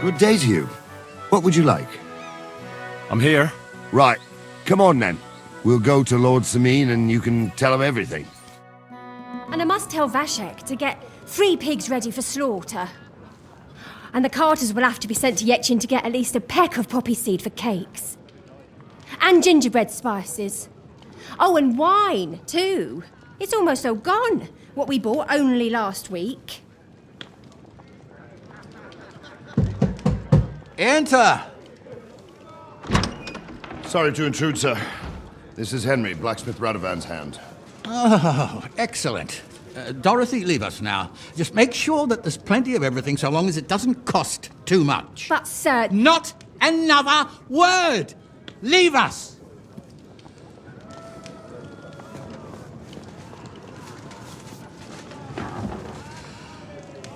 Good day to you. What would you like? I'm here. Right. Come on, then. We'll go to Lord Semine and you can tell him everything. And I must tell Vashek to get 3 pigs ready for slaughter. And the carters will have to be sent to Yetchin to get at least a peck of poppy seed for cakes. And gingerbread spices. Oh, and wine, too. It's almost all gone, what we bought only last week. Enter! Sorry to intrude, sir. This is Henry, blacksmith Radovan's hand. Oh, excellent. Dorothy, leave us now. Just make sure that there's plenty of everything so long as it doesn't cost too much. But, sir... Not another word! Leave us!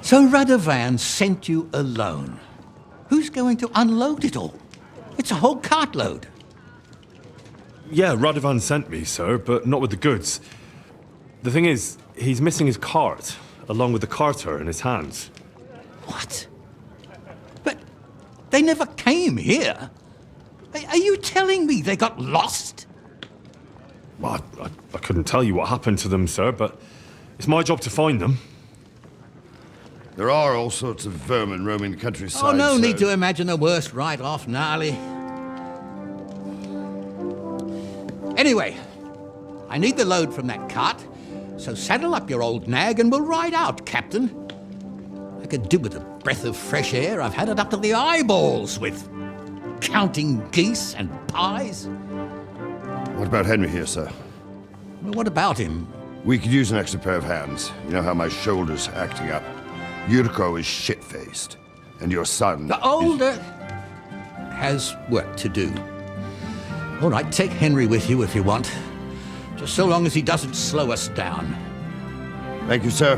So Radovan sent you alone. Who's going to unload it all? It's a whole cartload. Yeah, Radovan sent me, sir, but not with the goods. The thing is, he's missing his cart, along with the carter in his hands. What? But they never came here. Are you telling me they got lost? Well, I couldn't tell you what happened to them, sir, but it's my job to find them. There are all sorts of vermin roaming the countryside. Oh, no so... need to imagine the worst right off, gnarly. Anyway, I need the load from that cart, so saddle up your old nag and we'll ride out, Captain. I could do with a breath of fresh air. I've had it up to the eyeballs with counting geese and pies. What about Henry here, sir? Well, what about him? We could use an extra pair of hands. You know how my shoulder's acting up. Yurko is shit-faced, and your son... The older has work to do. All right, take Henry with you if you want. Just so long as he doesn't slow us down. Thank you, sir.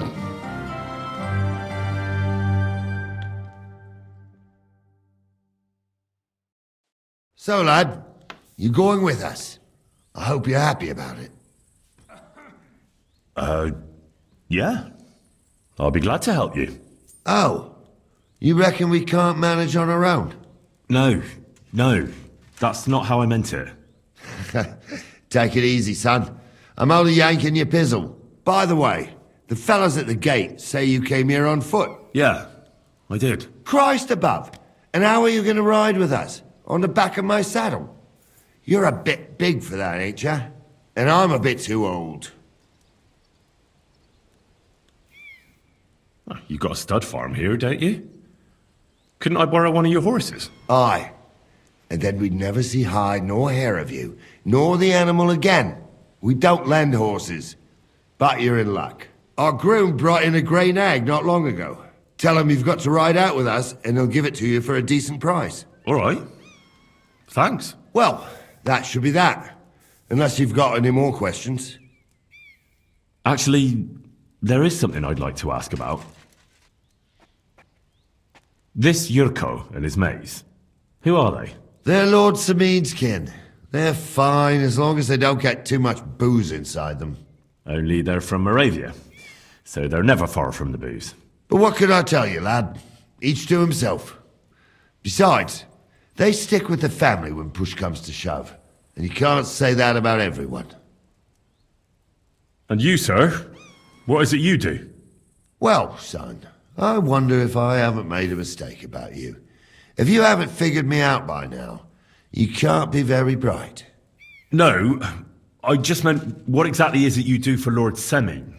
So, lad, you going with us? I hope you're happy about it. Yeah. I'll be glad to help you. Oh, you reckon we can't manage on our own? No, that's not how I meant it. Take it easy, son. I'm only yanking your pizzle. By the way, the fellas at the gate say you came here on foot. Yeah, I did. Christ above! And how are you going to ride with us? On the back of my saddle? You're a bit big for that, ain't ya? And I'm a bit too old. You got a stud farm here, don't you? Couldn't I borrow one of your horses? Aye. And then we'd never see hide nor hair of you, nor the animal again. We don't lend horses. But you're in luck. Our groom brought in a grey nag not long ago. Tell him you've got to ride out with us, and he'll give it to you for a decent price. All right. Thanks. Well, that should be that. Unless you've got any more questions. Actually, there is something I'd like to ask about. This Yurko and his mates, who are they? They're Lord Semine's kin. They're fine as long as they don't get too much booze inside them. Only they're from Moravia, so they're never far from the booze. But what can I tell you, lad? Each to himself. Besides, they stick with the family when push comes to shove. And you can't say that about everyone. And you, sir? What is it you do? Well, son, I wonder if I haven't made a mistake about you. If you haven't figured me out by now, you can't be very bright. No, I just meant, what exactly is it you do for Lord Semine?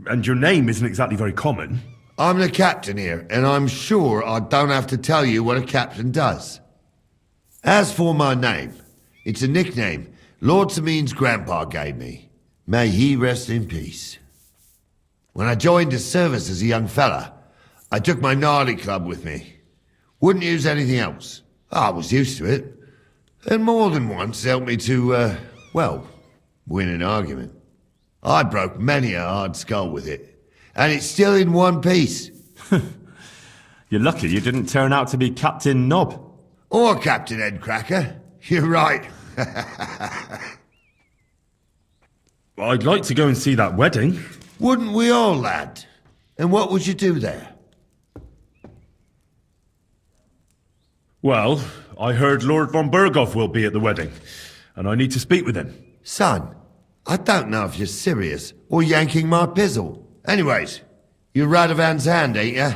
And your name isn't exactly very common. I'm the captain here, and I'm sure I don't have to tell you what a captain does. As for my name, it's a nickname Lord Semine's grandpa gave me. May he rest in peace. When I joined his service as a young fella, I took my gnarly club with me. Wouldn't use anything else. I was used to it. And more than once helped me to, win an argument. I broke many a hard skull with it. And it's still in one piece. You're lucky you didn't turn out to be Captain Knob. Or Captain Headcracker. You're right. I'd like to go and see that wedding. Wouldn't we all, lad? And what would you do there? Well, I heard Lord von Berghoff will be at the wedding, and I need to speak with him. Son, I don't know if you're serious or yanking my pizzle. Anyways, you're Radovan's hand, ain't ya?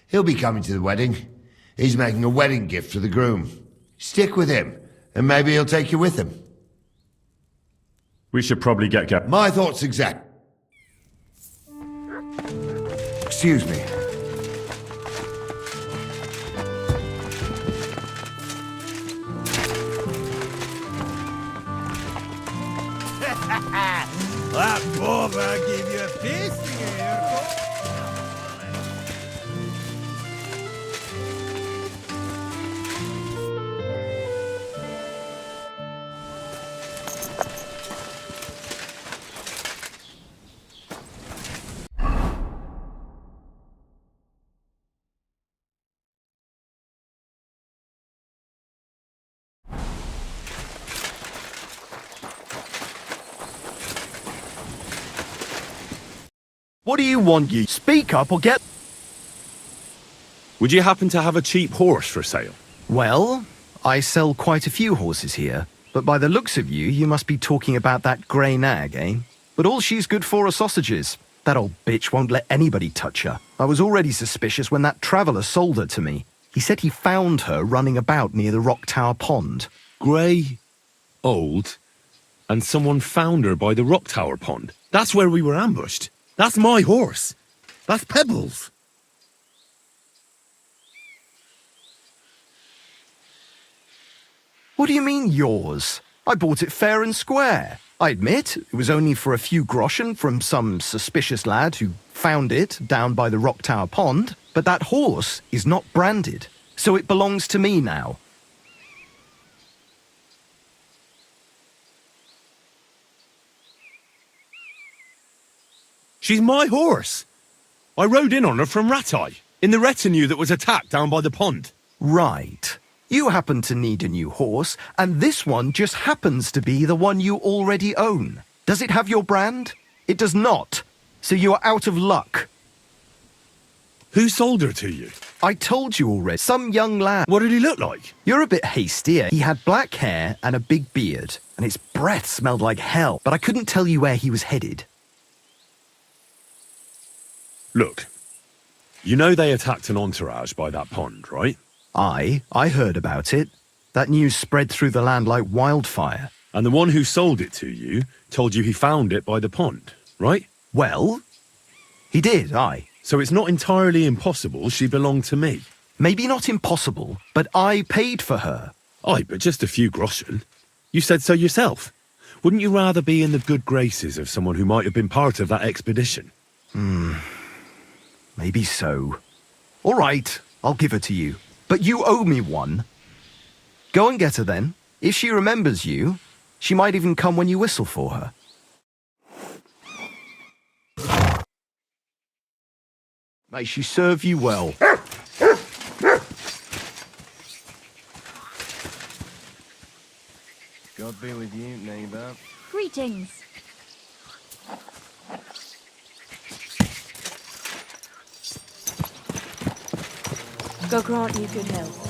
He'll be coming to the wedding. He's making a wedding gift for the groom. Stick with him, and maybe he'll take you with him. We should probably get My thoughts exact. Excuse me. That bobber give you a piece here. What do you want, you? Speak up or get... Would you happen to have a cheap horse for sale? Well, I sell quite a few horses here, but by the looks of you, you must be talking about that grey nag, eh? But all she's good for are sausages. That old bitch won't let anybody touch her. I was already suspicious when that traveller sold her to me. He said he found her running about near the Rock Tower Pond. Grey, old, and someone found her by the Rock Tower Pond. That's where we were ambushed. That's my horse. That's Pebbles. What do you mean, yours? I bought it fair and square. I admit, it was only for a few groschen from some suspicious lad who found it down by the Rock Tower Pond, but that horse is not branded, so it belongs to me now. She's my horse. I rode in on her from Ratai, in the retinue that was attacked down by the pond. Right. You happen to need a new horse, and this one just happens to be the one you already own. Does it have your brand? It does not. So you are out of luck. Who sold her to you? I told you already. Some young lad. What did he look like? You're a bit hasty. He had black hair and a big beard, and his breath smelled like hell, but I couldn't tell you where he was headed. Look, you know they attacked an entourage by that pond, right? I heard about it. That news spread through the land like wildfire. And the one who sold it to you told you he found it by the pond, right? Well, he did, aye. So it's not entirely impossible she belonged to me. Maybe not impossible, but I paid for her. Aye, but just a few groschen. You said so yourself. Wouldn't you rather be in the good graces of someone who might have been part of that expedition? Maybe so. All right, I'll give her to you. But you owe me one. Go and get her then. If she remembers you, she might even come when you whistle for her. May she serve you well. God be with you, neighbour. Greetings. God grant you good health.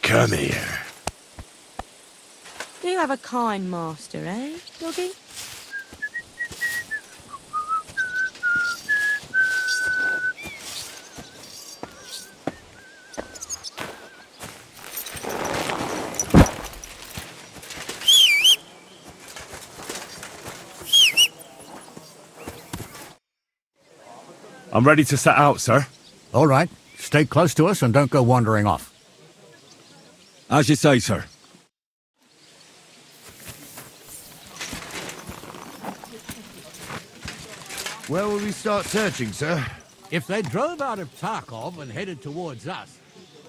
Come here. Do you have a kind master, eh, doggy? I'm ready to set out, sir. All right. Stay close to us and don't go wandering off. As you say, sir. Where will we start searching, sir? If they drove out of Tarkov and headed towards us,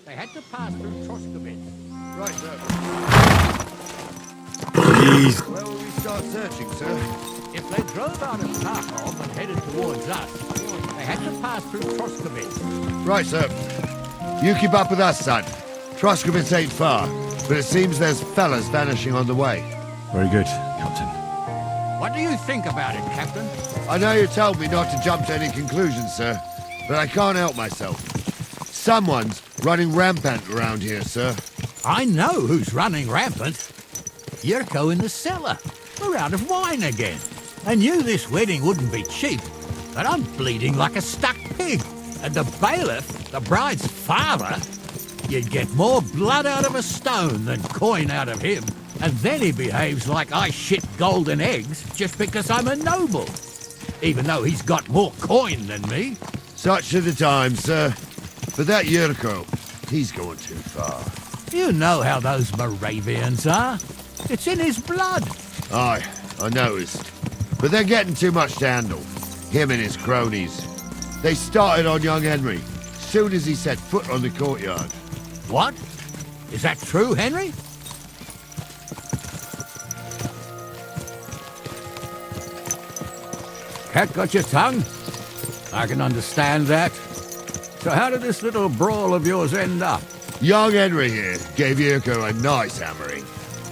they had to pass through Troshkovitz. Right, sir. Please. Where will we start searching, sir? If they drove out of Tarkov and headed towards us, they had to pass through Troshkovitz. Right, sir. You keep up with us, son. Troshkovitz ain't far, but it seems there's fellas vanishing on the way. Very good, Captain. What do you think about it, Captain? I know you told me not to jump to any conclusions, sir, but I can't help myself. Someone's running rampant around here, sir. I know who's running rampant. Yurko in the cellar. We're out of wine again. I knew this wedding wouldn't be cheap, but I'm bleeding like a stuck pig. And the bailiff, the bride's father, you'd get more blood out of a stone than coin out of him. And then he behaves like I shit golden eggs just because I'm a noble. Even though he's got more coin than me. Such are the times, sir. But that Yurko, he's going too far. You know how those Moravians are. It's in his blood. Aye, I noticed. But they're getting too much to handle. Him and his cronies. They started on young Henry, soon as he set foot on the courtyard. What? Is that true, Henry? Cat got your tongue? I can understand that. So how did this little brawl of yours end up? Young Henry here gave Yurko a nice hammering.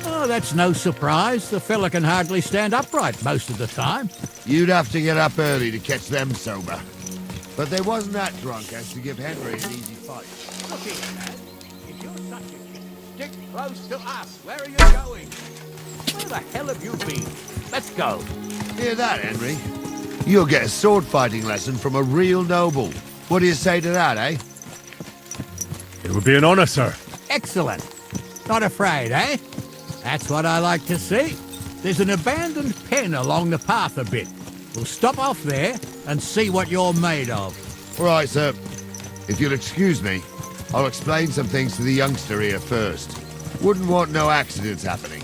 Oh, that's no surprise. The fella can hardly stand upright most of the time. You'd have to get up early to catch them sober. But they wasn't that drunk as to give Henry an easy fight. Look here, man. If you're such a kid, stick close to us. Where are you going? Where the hell have you been? Let's go. Hear that, Henry? You'll get a sword fighting lesson from a real noble. What do you say to that, eh? It would be an honor, sir. Excellent. Not afraid, eh? That's what I like to see. There's an abandoned pen along the path a bit. We'll stop off there and see what you're made of. All right, sir. If you'll excuse me, I'll explain some things to the youngster here first. Wouldn't want no accidents happening.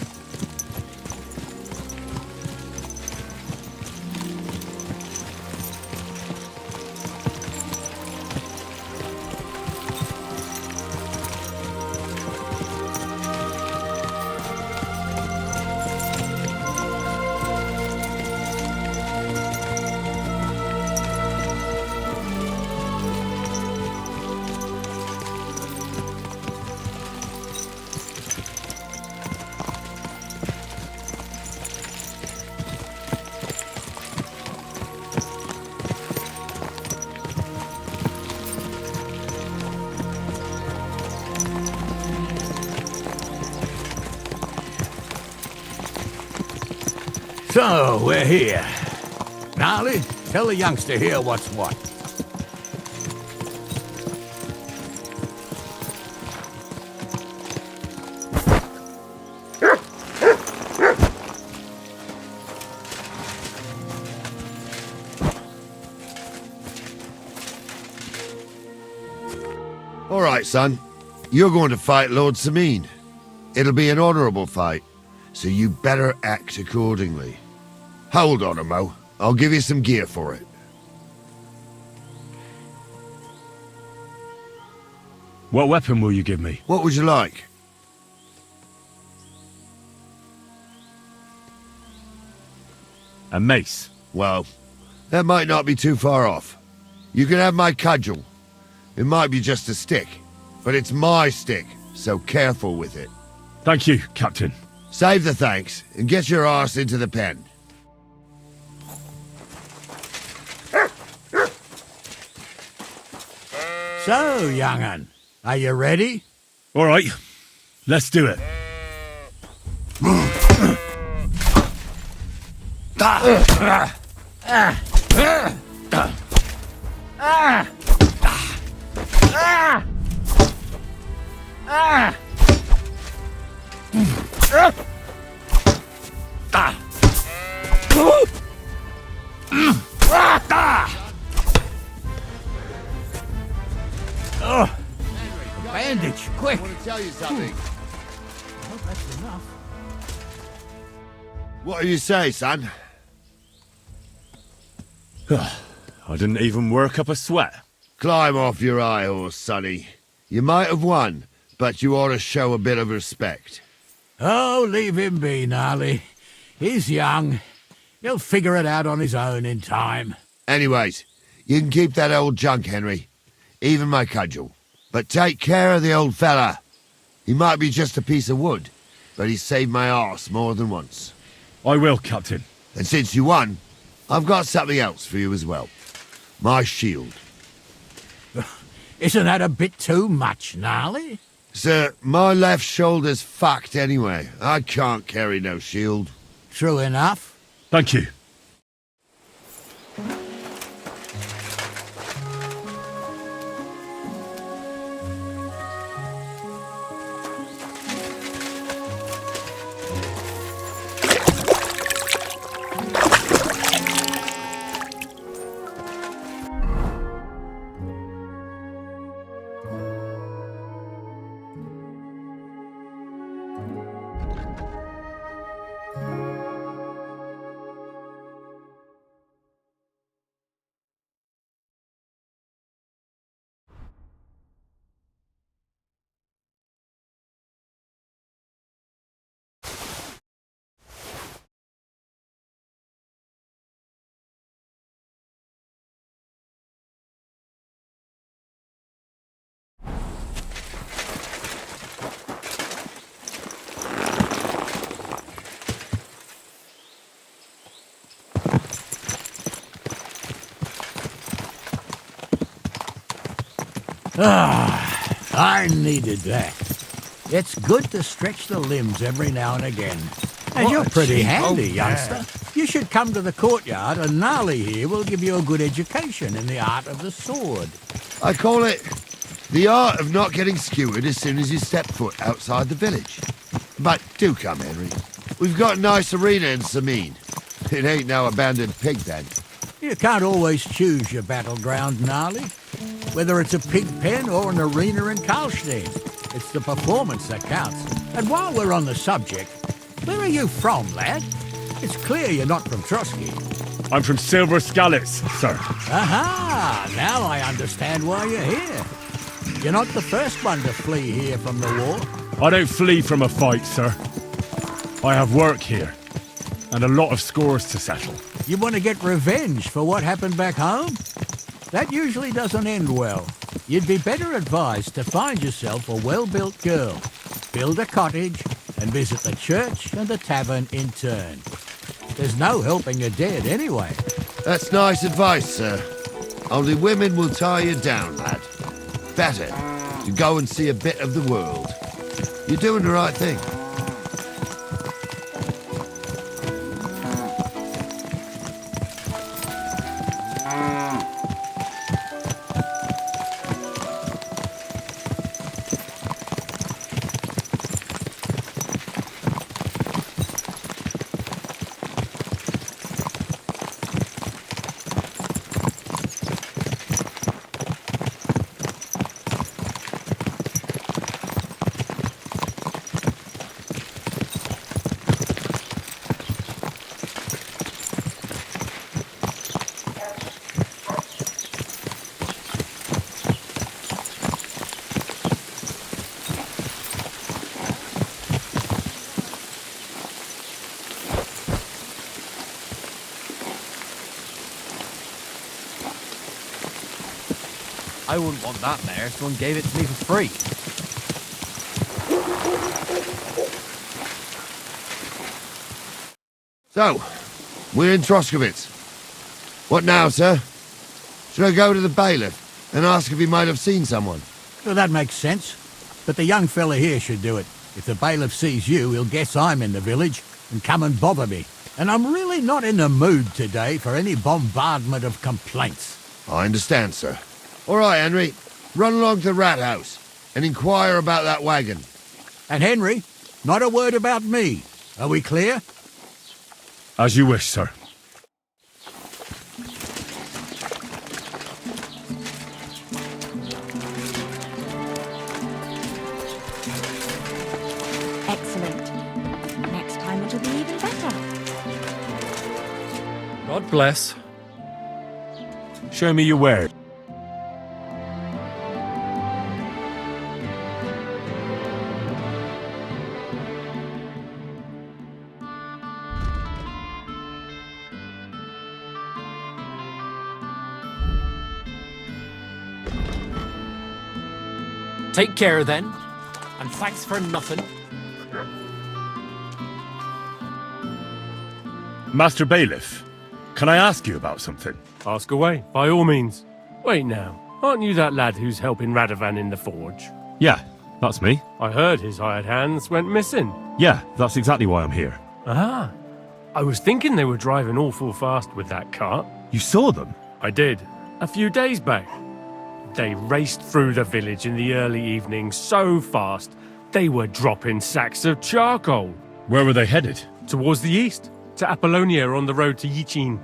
So, we're here. Gnarly, tell the youngster here what's what. All right, son. You're going to fight Lord Semine. It'll be an honorable fight, so you better act accordingly. Hold on, Mo. I'll give you some gear for it. What weapon will you give me? What would you like? A mace. Well, that might not be too far off. You can have my cudgel. It might be just a stick, but it's my stick, so careful with it. Thank you, Captain. Save the thanks, and get your arse into the pen. So, young'un, are you ready? All right, let's do it. Bandage, quick. I want to tell you something. enough. What do you say, son? I didn't even work up a sweat. Climb off your high horse, sonny. You might have won, but you ought to show a bit of respect. Oh, leave him be, Gnarly. He's young. He'll figure it out on his own in time. Anyways, you can keep that old junk, Henry. Even my cudgel. But take care of the old fella. He might be just a piece of wood, but he's saved my arse more than once. I will, Captain. And since you won, I've got something else for you as well. My shield. Isn't that a bit too much, Gnarly? Sir, my left shoulder's fucked anyway. I can't carry no shield. True enough. Thank you. I needed that. It's good to stretch the limbs every now and again. And What you're a pretty cheap handy, old youngster. man. You should come to the courtyard, and Gnarly here will give you a good education in the art of the sword. I call it the art of not getting skewered as soon as you step foot outside the village. But do come, Henry. We've got a nice arena in Semine. It ain't no abandoned pig pen. You can't always choose your battleground, Gnarly. Whether it's a pig pen or an arena in Karlstein, it's the performance that counts. And while we're on the subject, where are you from, lad? It's clear you're not from Trotsky. I'm from Silver Scallops, sir. Aha! Now I understand why you're here. You're not the first one to flee here from the war. I don't flee from a fight, sir. I have work here, and a lot of scores to settle. You want to get revenge for what happened back home? That usually doesn't end well. You'd be better advised to find yourself a well-built girl, build a cottage, and visit the church and the tavern in turn. There's no helping a dead anyway. That's nice advice, sir. Only women will tie you down, lad. Better to go and see a bit of the world. You're doing the right thing. I wouldn't want that mare if someone gave it to me for free. So, we're in Troskowitz. What now, sir? Should I go to the bailiff and ask if he might have seen someone? Well, that makes sense. But the young fella here should do it. If the bailiff sees you, he'll guess I'm in the village and come and bother me. And I'm really not in the mood today for any bombardment of complaints. I understand, sir. All right, Henry. Run along to the rat house and inquire about that wagon. And Henry, not a word about me. Are we clear? As you wish, sir. Excellent. God bless. Show me your wares. Take care then, and thanks for nothing. Master Bailiff, can I ask you about something? Ask away, by all means. Wait now, aren't you that lad who's helping Radovan in the forge? Yeah, that's me. I heard his hired hands went missing. Yeah, that's exactly why I'm here. Ah, I was thinking they were driving awful fast with that cart. You saw them? I did, a few days back. They raced through the village in the early evening so fast, they were dropping sacks of charcoal. Where were they headed? Towards the east, to Apollonia on the road to Yichin.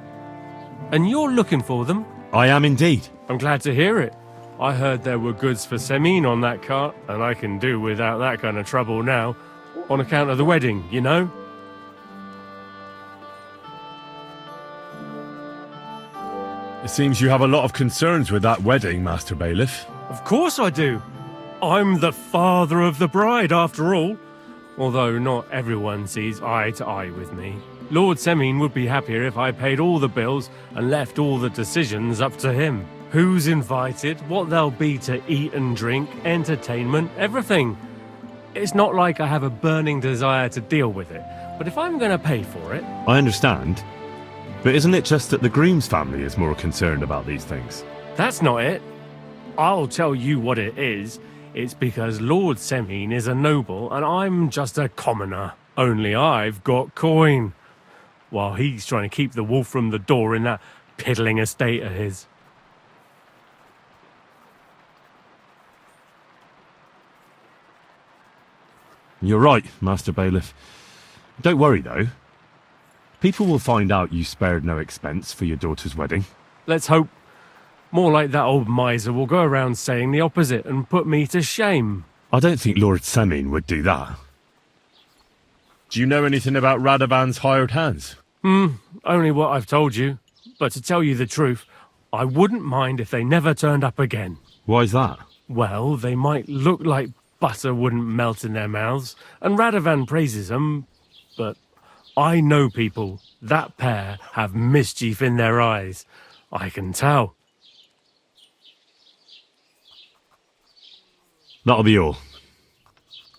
And you're looking for them? I am indeed. I'm glad to hear it. I heard there were goods for Semine on that cart, and I can do without that kind of trouble now, on account of the wedding, you know? It seems you have a lot of concerns with that wedding, Master Bailiff. Of course I do. I'm the father of the bride, after all. Although not everyone sees eye to eye with me. Lord Semine would be happier if I paid all the bills and left all the decisions up to him. Who's invited, what there'll be to eat and drink, entertainment, everything. It's not like I have a burning desire to deal with it, but if I'm going to pay for it... I understand. But isn't it just that the groom's family is more concerned about these things? That's not it. I'll tell you what it is. It's because Lord Semine is a noble and I'm just a commoner. Only I've got coin. While he's trying to keep the wolf from the door in that piddling estate of his. You're right, Master Bailiff. Don't worry, though. People will find out you spared no expense for your daughter's wedding. Let's hope. More like that old miser will go around saying the opposite and put me to shame. I don't think Lord Semine would do that. Do you know anything about Radovan's hired hands? Only what I've told you. But to tell you the truth, I wouldn't mind if they never turned up again. Why's that? Well, they might look like butter wouldn't melt in their mouths, and Radovan praises them, but I know people. That pair have mischief in their eyes. I can tell. That'll be all.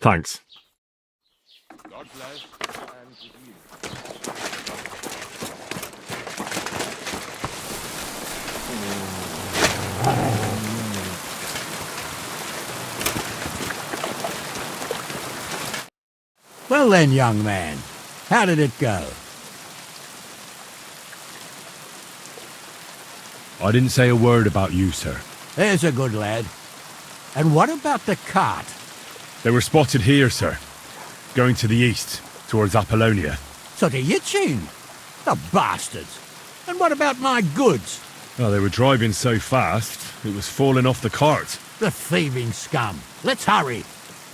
Thanks. God bless and with you. Well then, young man, how did it go? I didn't say a word about you, sir. There's a good lad. And what about the cart? They were spotted here, sir. Going to the east, towards Apollonia. So to Yichin? The bastards! And what about my goods? Oh, they were driving so fast, it was falling off the cart. The thieving scum! Let's hurry!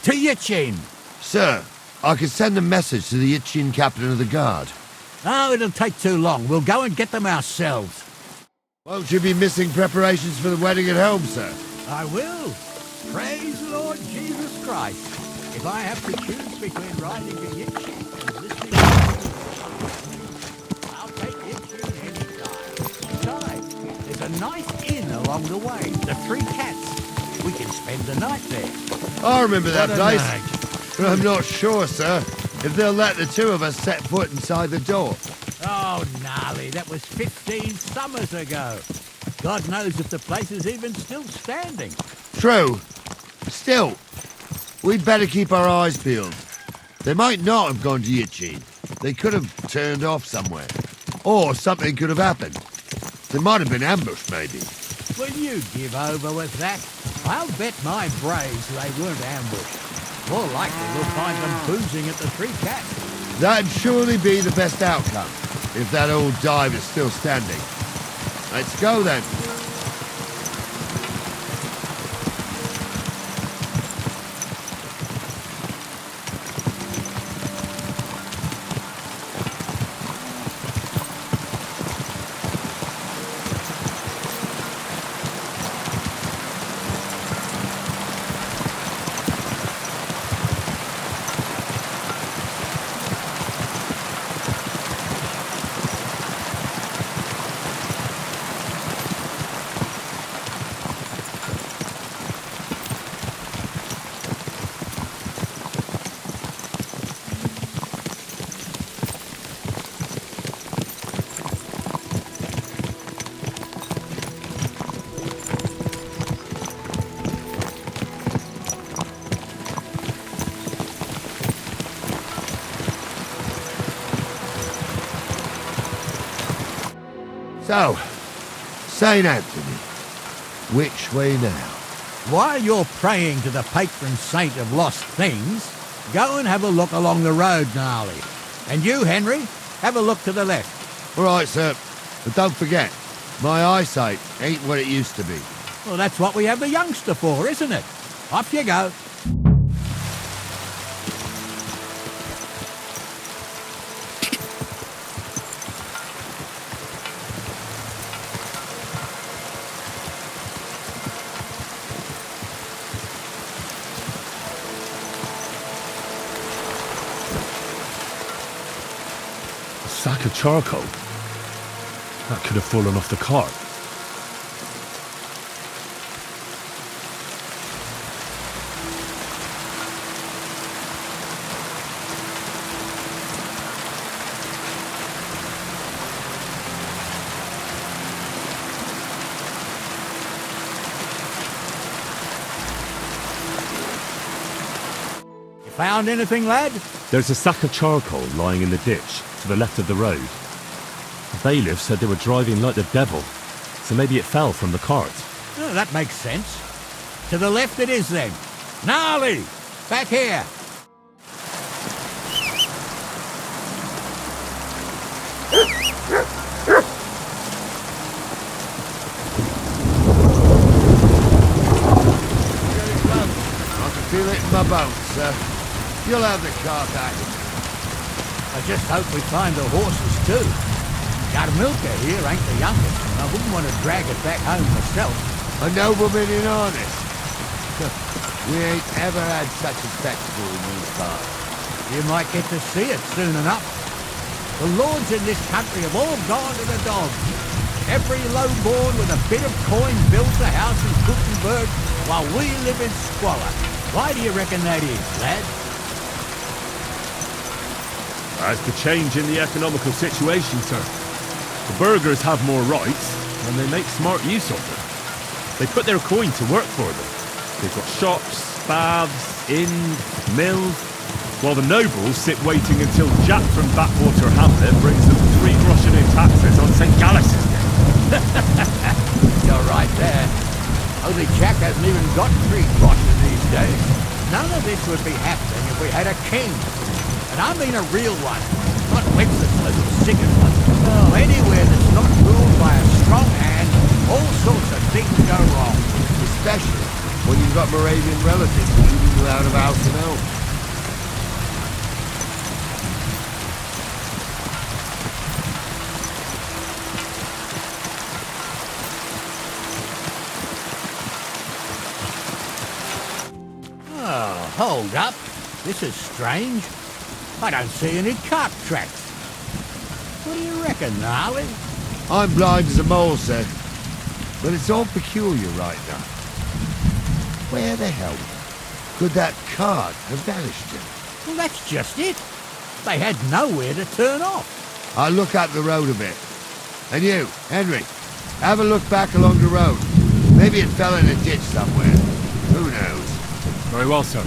To Yichin! Sir, I could send a message to the Yichin captain of the guard. Oh, it'll take too long. We'll go and get them ourselves. Won't you be missing preparations for the wedding at home, sir? I will. Praise the Lord Jesus Christ. If I have to choose between riding to Yichin and listening to I'll take Yichin any time. Besides, there's a nice inn along the way, the Three Cats. We can spend the night there. I remember that What a place. nag. But I'm not sure, sir, if they'll let the two of us set foot inside the door. Oh, gnarly, that was 15 summers ago. God knows if the place is even still standing. True. Still, we'd better keep our eyes peeled. They might not have gone to Yichin. They could have turned off somewhere. Or something could have happened. They might have been ambushed, maybe. Will you give over with that? I'll bet my braves they weren't ambushed. More likely we'll find them boozing at the Three Cats. That'd surely be the best outcome, if that old dive is still standing. Let's go, then. So, St. Anthony, which way now? While you're praying to the patron saint of lost things, go and have a look along the road, Gnarly. And you, Henry, have a look to the left. All right, sir. But don't forget, my eyesight ain't what it used to be. Well, that's what we have the youngster for, isn't it? Off you go. A sack of charcoal? That could have fallen off the cart. You found anything, lad? There's a sack of charcoal lying in the ditch to the left of the road. The bailiff said they were driving like the devil, so maybe it fell from the cart. Oh, that makes sense. To the left it is, then. Gnarly! Back here! I can feel it in my bones, sir. You'll have the car back. I just hope we find the horses, too. Yarmilka here ain't the youngest, and I wouldn't want to drag it back home myself. A nobleman in harness. We ain't ever had such a spectacle in these parts. You might get to see it soon enough. The lords in this country have all gone to the dogs. Every lowborn with a bit of coin builds a house in Gutenberg while we live in squalor. Why do you reckon that is, lad? As the change in the economical situation, sir. The burghers have more rights, and they make smart use of them. They put their coin to work for them. They've got shops, baths, inns, mills, while the nobles sit waiting until Jack from Backwater Hamlet brings them 3 groschen in taxes on St. Gallus' Day. You're right there. Only Jack hasn't even got 3 groschen these days. None of this would be happening if we had a king. And I mean a real one, not Wenceslas or Sigismund. Oh, anywhere that's not ruled by a strong hand, all sorts of things go wrong. Especially when you've got Moravian relatives leading you out of house and home. Oh, hold up. This is strange. I don't see any cart tracks. What do you reckon, Gnarly? I'm blind as a mole, sir. But it's all peculiar right now. Where the hell could that cart have vanished to? Well, that's just it. They had nowhere to turn off. I'll look up the road a bit. And you, Henry, have a look back along the road. Maybe it fell in a ditch somewhere. Who knows? Very well, sir.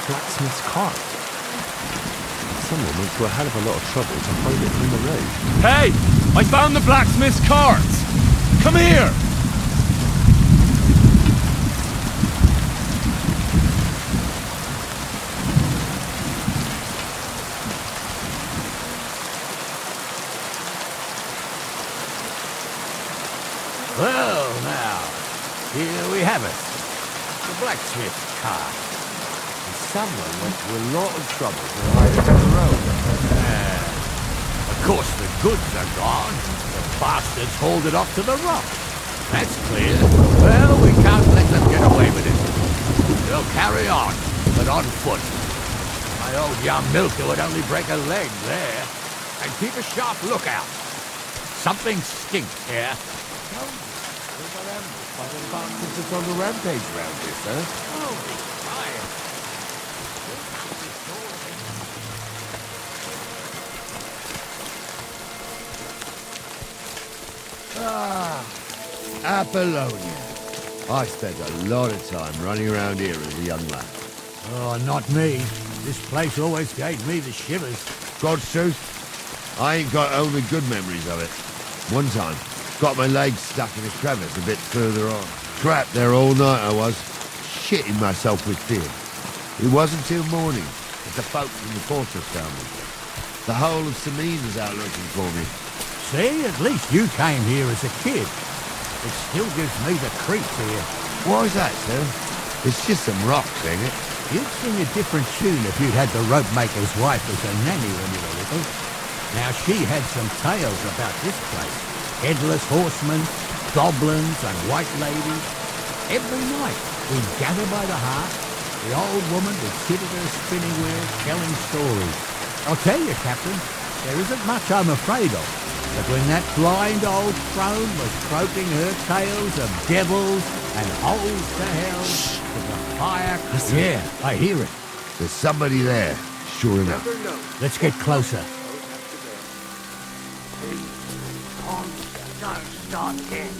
The blacksmith's cart. Someone went to a hell of a lot of trouble to hide it from the road. Hey! I found the blacksmith's cart! Come here! Well, now, here we have it. The blacksmith's cart. And someone went to a lot of trouble to hide it from the road. Of course, the goods are gone. The bastards hauled it off to the rock. That's clear. Well, we can't let them get away with it. We'll carry on, but on foot. My old young milker would only break a leg there. And keep a sharp lookout. Something stinks here. It's on the rampage round here, sir. Holy fire! Apollonia. I spent a lot of time running around here as a young lad. Oh, not me. This place always gave me the shivers. God's truth, I ain't got only good memories of it. One time, got my legs stuck in a crevice a bit further on. Trapped there all night I was, shitting myself with fear. It wasn't till morning that the folk from the fortress found me. The whole of Semine was out looking for me. See, at least you came here as a kid. It still gives me the creeps here. Why is that, sir? It's just some rocks, ain't it? You'd sing a different tune if you'd had the rope maker's wife as a nanny when you were little. Now, she had some tales about this place. Headless horsemen, goblins and white ladies. Every night, we'd gather by the hearth. The old woman would sit at her spinning wheel telling stories. I'll tell you, Captain, there isn't much I'm afraid of. But when that blind old crone was croaking her tales of devils and holes to hell with the fire... Yeah, I hear it. There's somebody there, sure enough. Let's get closer. Don't start again.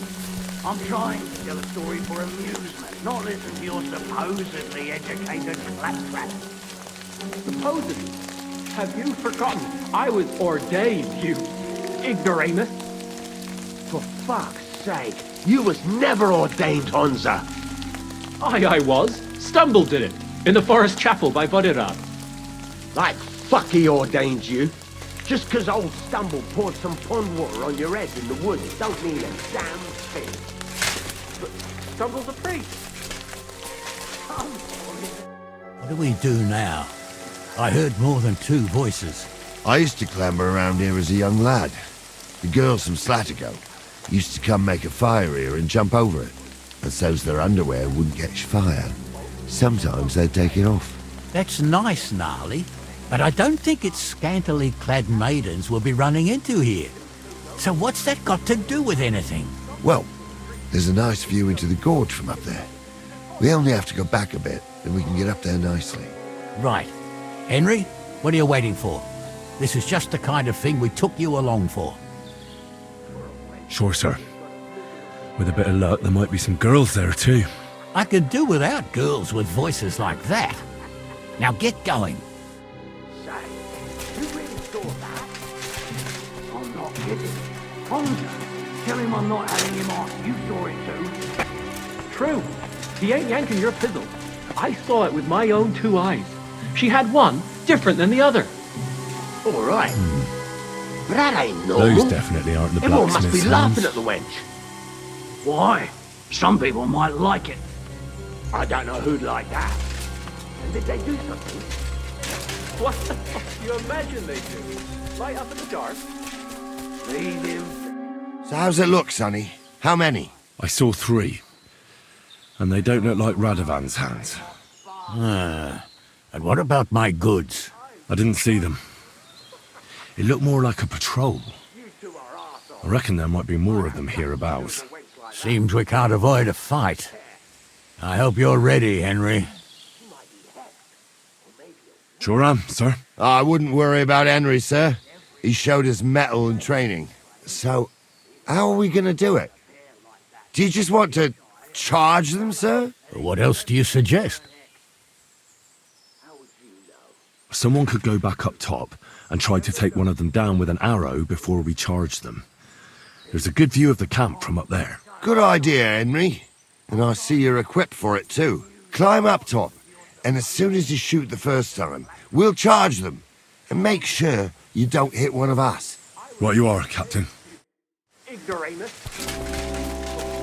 I'm trying to tell a story for amusement, not listen to your supposedly educated claptrap. Supposedly? Have you forgotten? I was ordained, you ignoramus. For fuck's sake, you was never ordained, Hunza. I was. Stumble did it. In the forest chapel by Bodhirab. Like fuck he ordained you. Just 'cause old Stumble poured some pond water on your head in the woods don't mean a damn thing. But Stumble's a priest. What do we do now? I heard more than two voices. I used to clamber around here as a young lad. The girls from Slatigo used to come make a fire here and jump over it, and so's their underwear wouldn't catch fire. Sometimes they'd take it off. That's nice, Gnarly, but I don't think it's scantily clad maidens we'll be running into here. So what's that got to do with anything? Well, there's a nice view into the gorge from up there. We only have to go back a bit, and we can get up there nicely. Right. Henry, what are you waiting for? This is just the kind of thing we took you along for. Sure, sir. With a bit of luck, there might be some girls there too. I could do without girls with voices like that. Now get going. Say, you really saw that? I'm not kidding. Hunza, tell him I'm not having him on. You saw it too. True. He ain't yanking your fiddle. I saw it with my own two eyes. She had one different than the other. All right. But that ain't normal. Those definitely aren't the Everyone must be blacksmith's laughing hands. at the wench. Why? Some people might like it. I don't know who'd like that. And did they do something? What the fuck? You imagine they do? Light up in the dark. Leave him. So how's it look, Sonny? How many? I saw 3. And they don't look like Radovan's hands. And what about my goods? I didn't see them. It looked more like a patrol. I reckon there might be more of them hereabouts. Seems we can't avoid a fight. I hope you're ready, Henry. Sure am, sir. I wouldn't worry about Henry, sir. He showed us mettle and training. So, how are we going to do it? Do you just want to charge them, sir? What else do you suggest? Someone could go back up top and try to take one of them down with an arrow before we charge them. There's a good view of the camp from up there. Good idea, Henry. And I see you're equipped for it too. Climb up top, and as soon as you shoot the first time, we'll charge them. And make sure you don't hit one of us. Right you are, Captain. Ignoramus. For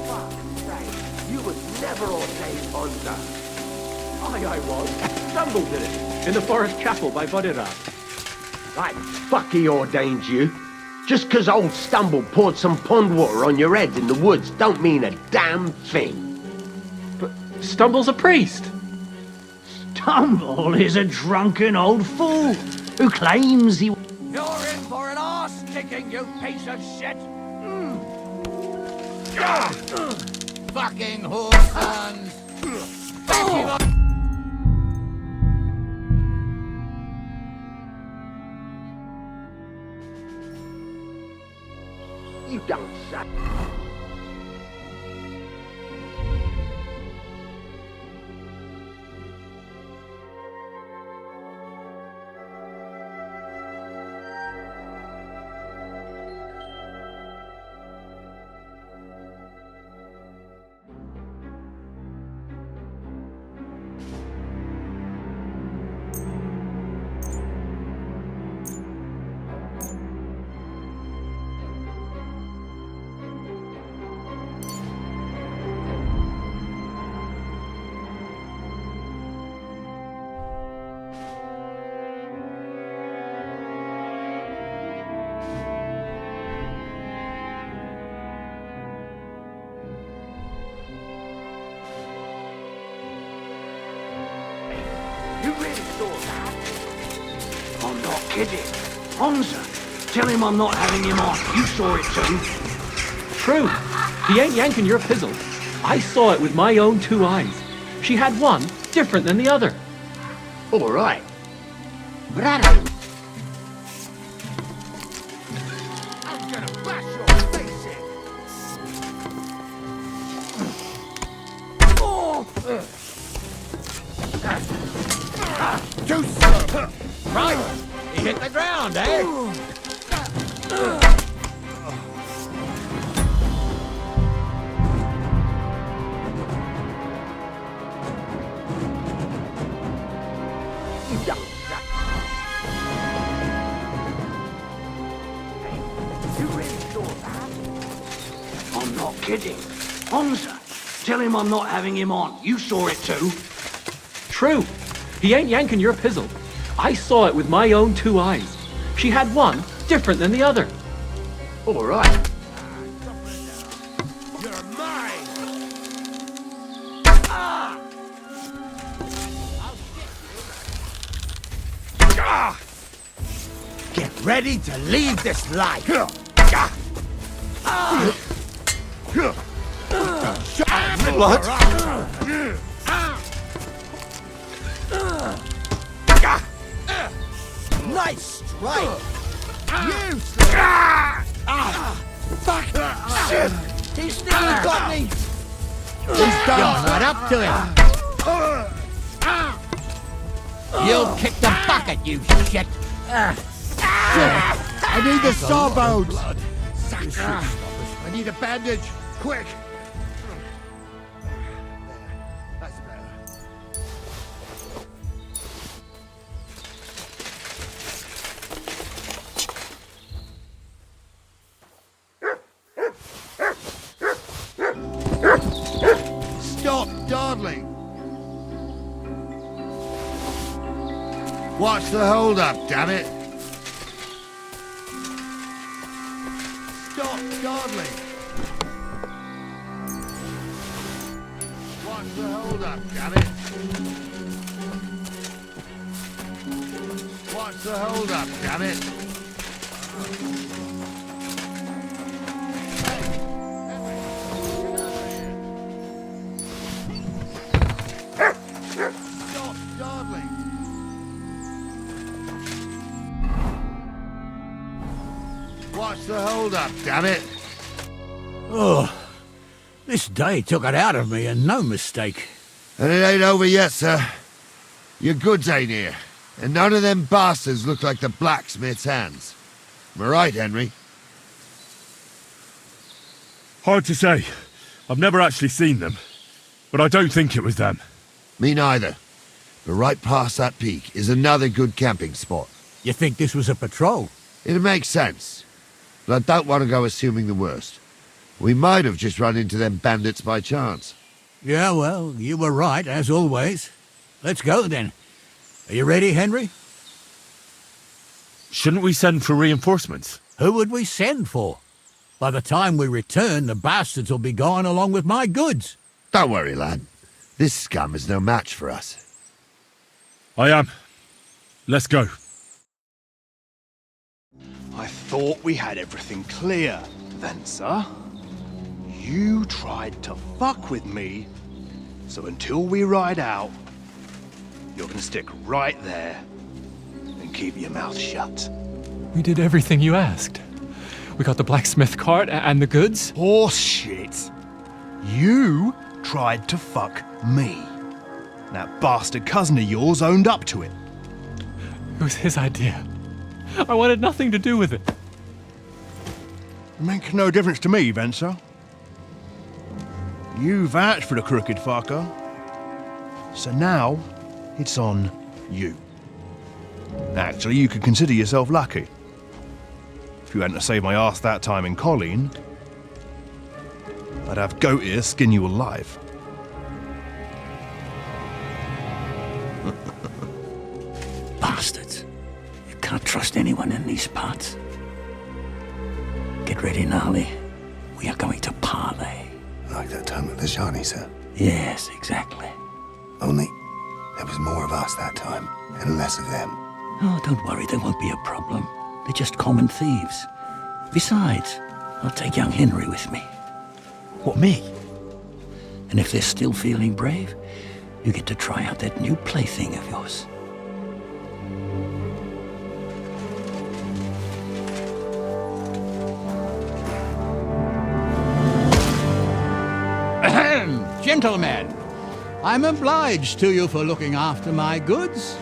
fuck's sake, you was never ordained under. I was. Stumbled in it. In the forest chapel by Bodera. Like fucky ordained you. Just 'cause old Stumble poured some pond water on your head in the woods don't mean a damn thing. But Stumble's a priest. Stumble is a drunken old fool who claims he... You're in for an arse kicking, you piece of shit! Fucking horse sons! Back him up! You don't say. You really saw that? I'm not kidding. Honza, tell him I'm not having him on. You saw it too. True. He ain't yanking your pizzle. I saw it with my own 2 eyes. She had one different than the other. All right. But I don't... I'm gonna bash your face in! Too slow! Right! He hit the ground, eh? You don't... You really saw that? I'm not kidding. Honza, tell him I'm not having him on. You saw it too. True. He ain't yanking your pizzle. I saw it with my own 2 eyes. She had one different than the other. All right. You're mine! Get ready to leave this life! Nice strike! You fuck! Shit! He's still got me! He's done! Right up to him! You'll kick the bucket, you shit! I need the sawbones! I need a bandage! Quick! That's better. Stop dawdling! Watch the hold-up, damn it! Stop dawdling! Watch the hold-up, damn it! Watch the hold-up, damn it! Stop dawdling! Watch the hold-up, damn it! Oh, this day took it out of me, and no mistake. And it ain't over yet, sir. Your goods ain't here. And none of them bastards look like the blacksmith's hands. Am I right, Henry? Hard to say. I've never actually seen them. But I don't think it was them. Me neither. But right past that peak is another good camping spot. You think this was a patrol? It makes sense. But I don't want to go assuming the worst. We might have just run into them bandits by chance. Yeah, well, you were right, as always. Let's go, then. Are you ready, Henry? Shouldn't we send for reinforcements? Who would we send for? By the time we return, the bastards will be gone along with my goods. Don't worry, lad. This scum is no match for us. I am. Let's go. I thought we had everything clear, then, sir. You tried to fuck with me, so until we ride out, you're gonna stick right there and keep your mouth shut. We did everything you asked. We got the blacksmith cart and the goods. Horse shit. You tried to fuck me. That bastard cousin of yours owned up to it. It was his idea. I wanted nothing to do with it. Make no difference to me, Venser. You vouched for the crooked fucker. So now, it's on you. Actually, you could consider yourself lucky. If you hadn't to save my ass that time in Colleen, I'd have goat ear skin you alive. Bastards. You can't trust anyone in these parts. Get ready, Gnarly. We are going to parley. Like that time with the Shani, sir? Yes, exactly. Only there was more of us that time, and less of them. Oh, don't worry, there won't be a problem. They're just common thieves. Besides, I'll take young Henry with me. What, me? And if they're still feeling brave, you get to try out that new plaything of yours. Gentlemen, I'm obliged to you for looking after my goods,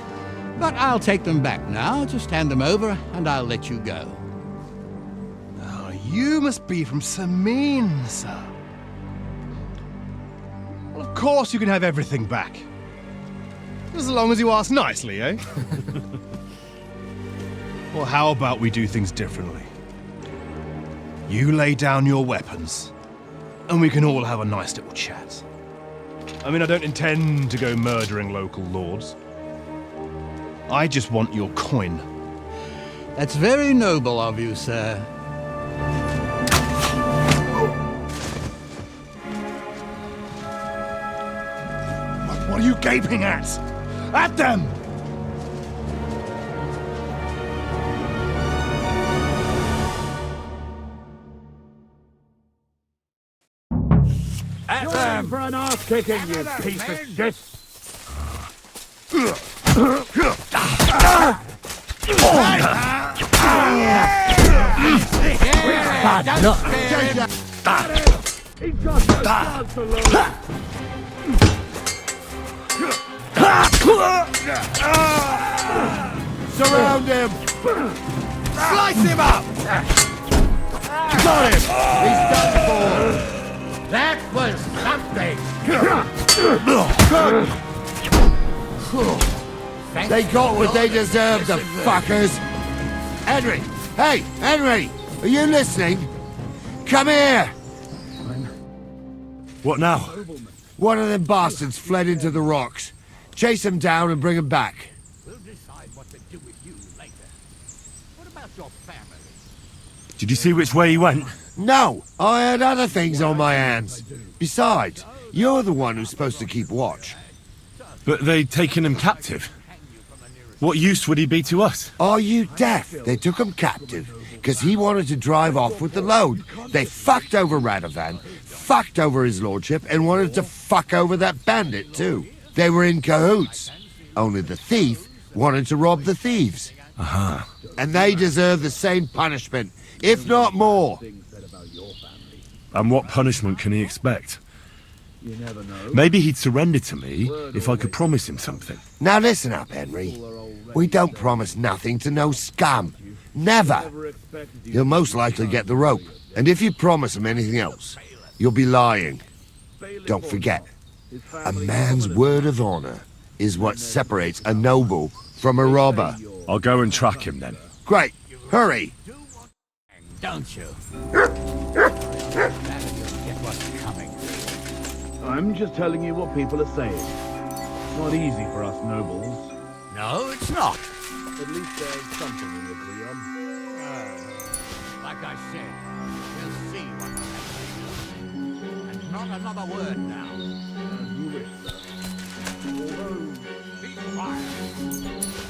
but I'll take them back now. Just hand them over, and I'll let you go. Oh, you must be from Semine, sir. Well, of course you can have everything back. As long as you ask nicely, eh? Well, how about we do things differently? You lay down your weapons, and we can all have a nice little chat. I mean, I don't intend to go murdering local lords. I just want your coin. That's very noble of you, sir. What are you gaping at? At them! At them for an ass kicking, you piece of shit! Bad luck. He's got no chance to lose! Surround him! Slice him up! Got him! He's done for! That was something! They got what they deserved, the fuckers! Henry! Hey, Henry! Are you listening? Come here! What now? One of them bastards fled into the rocks. Chase him down and bring him back. We'll decide what to do with you later. What about your family? Did you see which way he went? No, I had other things on my hands. Besides, you're the one who's supposed to keep watch. But they'd taken him captive. What use would he be to us? Are you deaf? They took him captive because he wanted to drive off with the load. They fucked over Radovan, fucked over his lordship, and wanted to fuck over that bandit too. They were in cahoots. Only the thief wanted to rob the thieves. Aha. And they deserve the same punishment, if not more. And what punishment can he expect? Maybe he'd surrender to me if I could promise him something. Now listen up, Henry. We don't promise nothing to no scum. Never. You'll most likely get the rope. And if you promise him anything else, you'll be lying. Don't forget, a man's word of honor is what separates a noble from a robber. I'll go and track him then. Great. Hurry. Don't you? Get what's coming. I'm just telling you what people are saying. It's not easy for us nobles. No, it's not. At least there's something we agree on. Like I said, we'll see what happens. And not another word now. As you wish, sir. Although, Be quiet.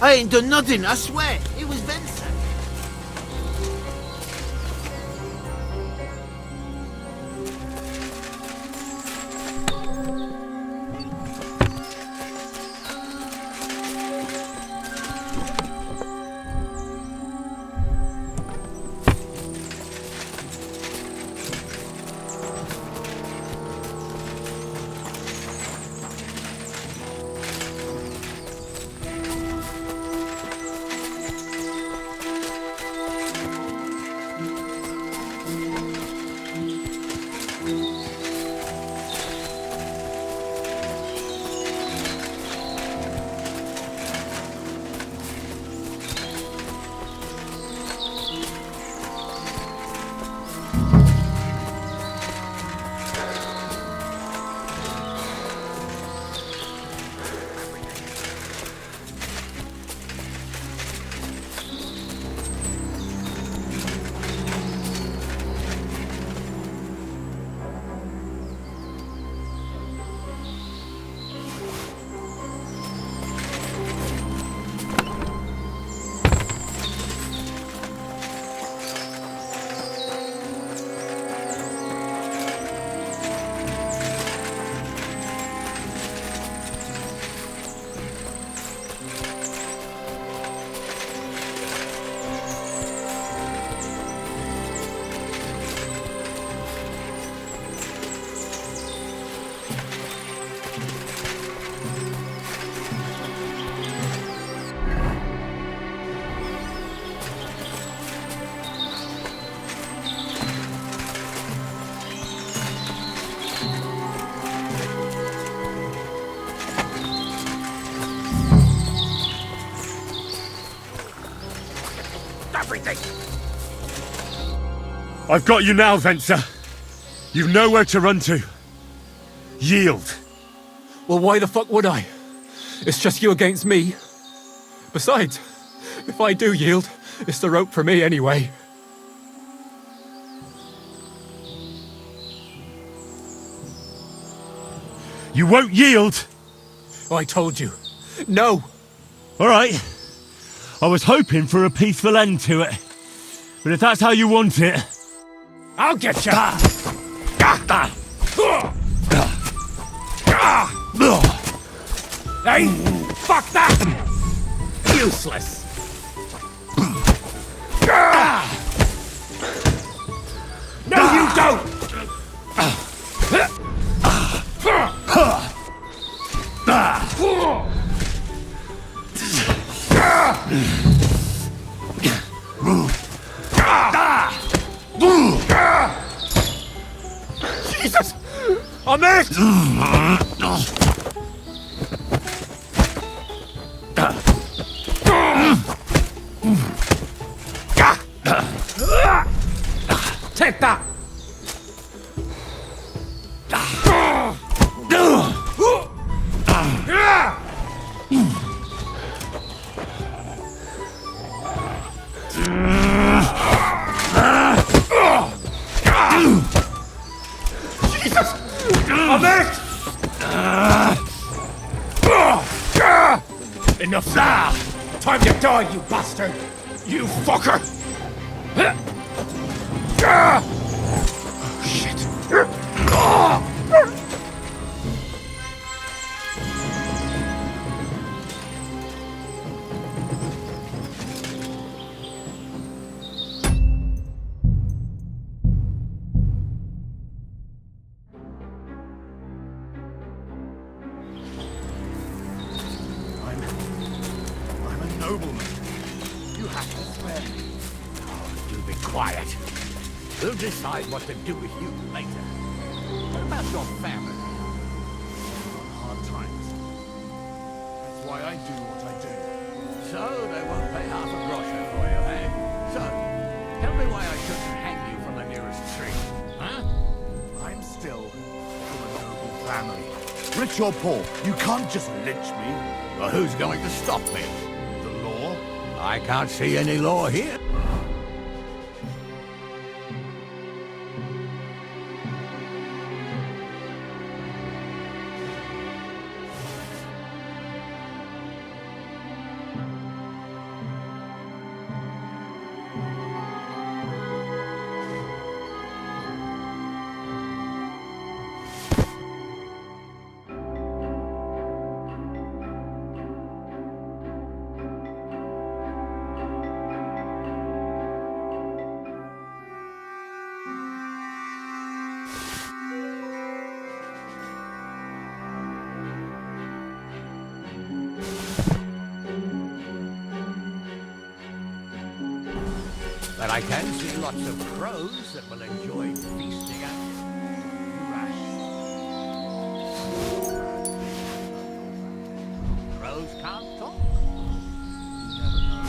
I ain't done nothing, I swear. It was Vincent. I've got you now, Venser. You've nowhere to run to. Yield. Well, why the fuck would I? It's just you against me. Besides, if I do yield, it's the rope for me anyway. You won't yield? Oh, I told you. No. All right. I was hoping for a peaceful end to it. But if that's how you want it, I'll get you. Hey, fuck that! Useless. No, you don't! Jesus! I missed! Take that! Enough now! Time to die, you bastard! You fucker! Oh, shit. I'm a nobleman. You have to spare me. You be quiet. We'll decide what to do with you later. What about your family? Hard times. That's why I do what I do. So they won't pay half a groschen for you, eh? So, tell me why I shouldn't hang you from the nearest tree, huh? I'm still from a noble family. Rich or poor, you can't just lynch me. Well, who's going to stop me? The law? I can't see any law here. But I can see lots of crows that will enjoy feasting at crows can't talk. Never know.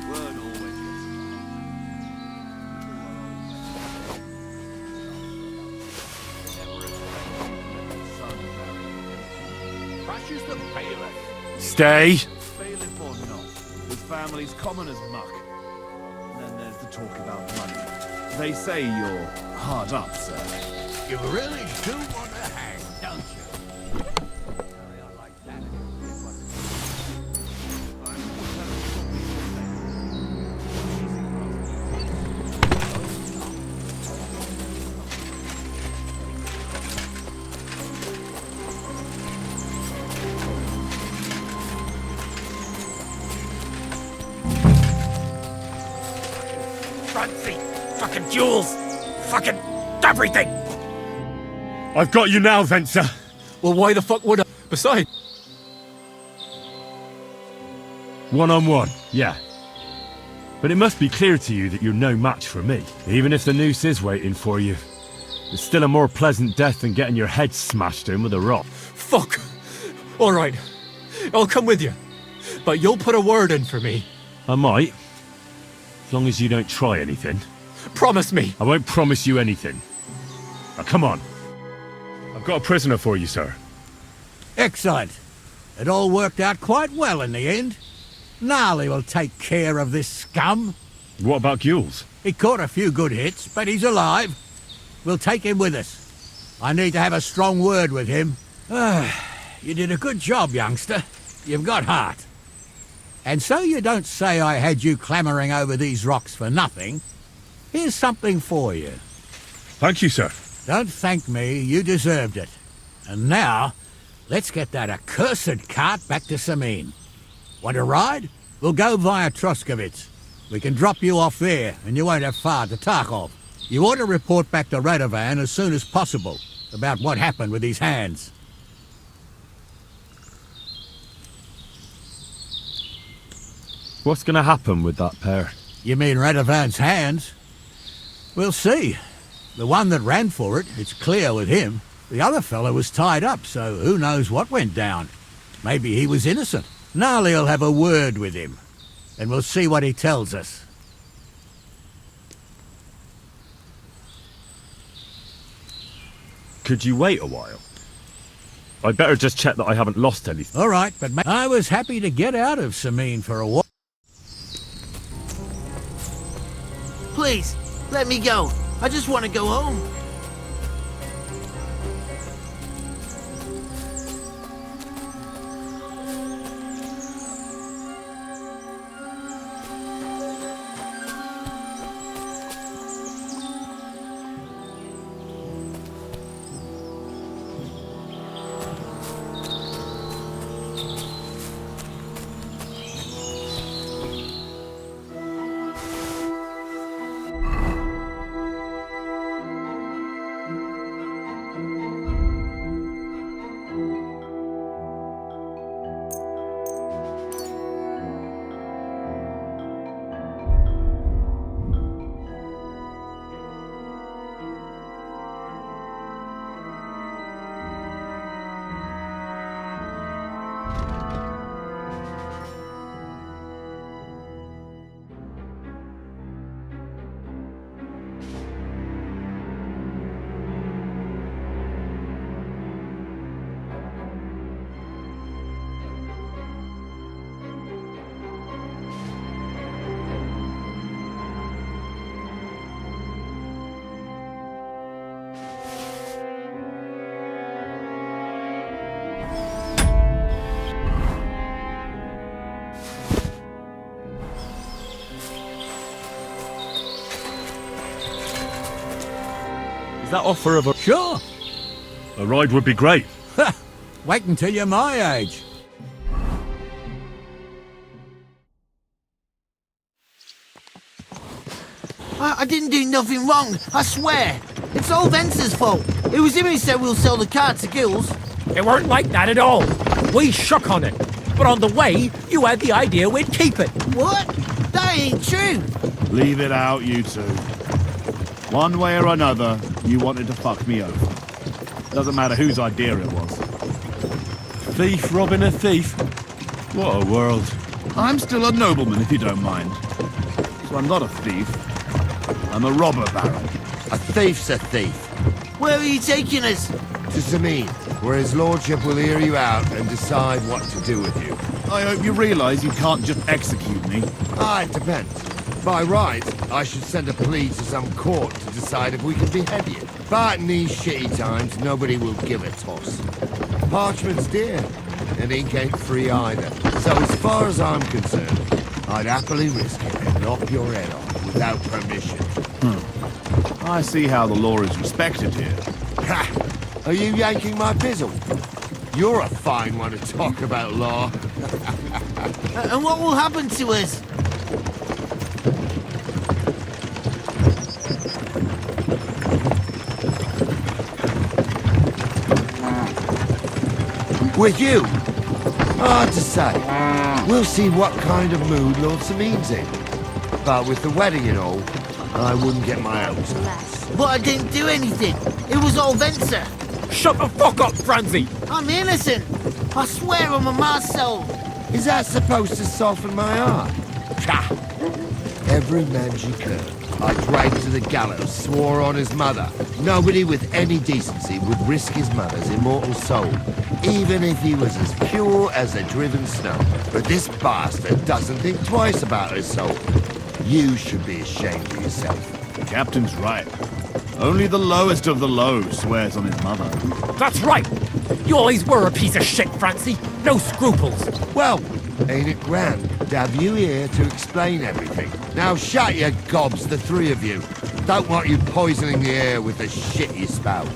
Word always gets Crushes the bailiff. Stay. bailiff or not, his family's common as muck. And then there's the talk about money. They say you're hard up, sir. You really do want to hang, don't you? Carry on like that. Front seat! Fucking jewels! Fucking everything! I've got you now, Venser. Well, why the fuck would I? Besides... One-on-one, yeah. But it must be clear to you that you're no match for me. Even if the noose is waiting for you, it's still a more pleasant death than getting your head smashed in with a rock. Fuck! Alright, I'll come with you. But you'll put a word in for me. I might. As long as you don't try anything. Promise me! I won't promise you anything. Now, come on. I've got a prisoner for you, sir. Excellent. It all worked out quite well in the end. Gnarly will take care of this scum. What about Gules? He caught a few good hits, but he's alive. We'll take him with us. I need to have a strong word with him. You did a good job, youngster. You've got heart. And so you don't say I had you clambering over these rocks for nothing. Here's something for you. Thank you, sir. Don't thank me, you deserved it. And now, let's get that accursed cart back to Semine. Want to ride? We'll go via Troskovitz. We can drop you off there, and you won't have far to Tarkov. You ought to report back to Radovan as soon as possible about what happened with these hands. What's going to happen with that pair? You mean Radovan's hands? We'll see. The one that ran for it, it's clear with him. The other fellow was tied up, so who knows what went down. Maybe he was innocent. Gnarly'll have a word with him, and we'll see what he tells us. Could you wait a while? I'd better just check that I haven't lost anything. All right, but I was happy to get out of Semine for a while. Please, let me go. I just want to go home. That offer of a... Sure. A ride would be great. Wait until you're my age. I didn't do nothing wrong, I swear. It's all Vence's fault. It was him who said we'll sell the car to Gills. It weren't like that at all. We shook on it. But on the way, you had the idea we'd keep it. What? That ain't true. Leave it out, you two. One way or another, you wanted to fuck me over. Doesn't matter whose idea it was. Thief robbing a thief. What a world. I'm still a nobleman, if you don't mind. So I'm not a thief. I'm a robber baron. A thief's a thief. Where are you taking us? To Semine, where his lordship will hear you out and decide what to do with you. I hope you realise you can't just execute me. It depends. By right, I should send a plea to some court to decide if we can behead you. But in these shitty times, nobody will give a toss. Parchment's dear, and ink ain't free either. So as far as I'm concerned, I'd happily risk it and knock your head off without permission. I see how the law is respected here. Ha! Are you yanking my pizzle? You're a fine one to talk about law. And what will happen to us? With you? Hard to say. We'll see what kind of mood Lord Semine's in. But with the wedding and all, I wouldn't get my hopes up. But I didn't do anything. It was all Vencer. Shut the fuck up, Francie! I'm innocent. I swear on my ma's soul. Is that supposed to soften my heart? Pah! Every man she could, I dragged to the gallows, swore on his mother. Nobody with any decency would risk his mother's immortal soul, even if he was as pure as a driven snow. But this bastard doesn't think twice about his soul. You should be ashamed of yourself. The captain's right. Only the lowest of the low swears on his mother. That's right! You always were a piece of shit, Francie. No scruples. Well, ain't it grand to have you here to explain everything? Now shut your gobs, the three of you. Don't want you poisoning the air with the shit you spout.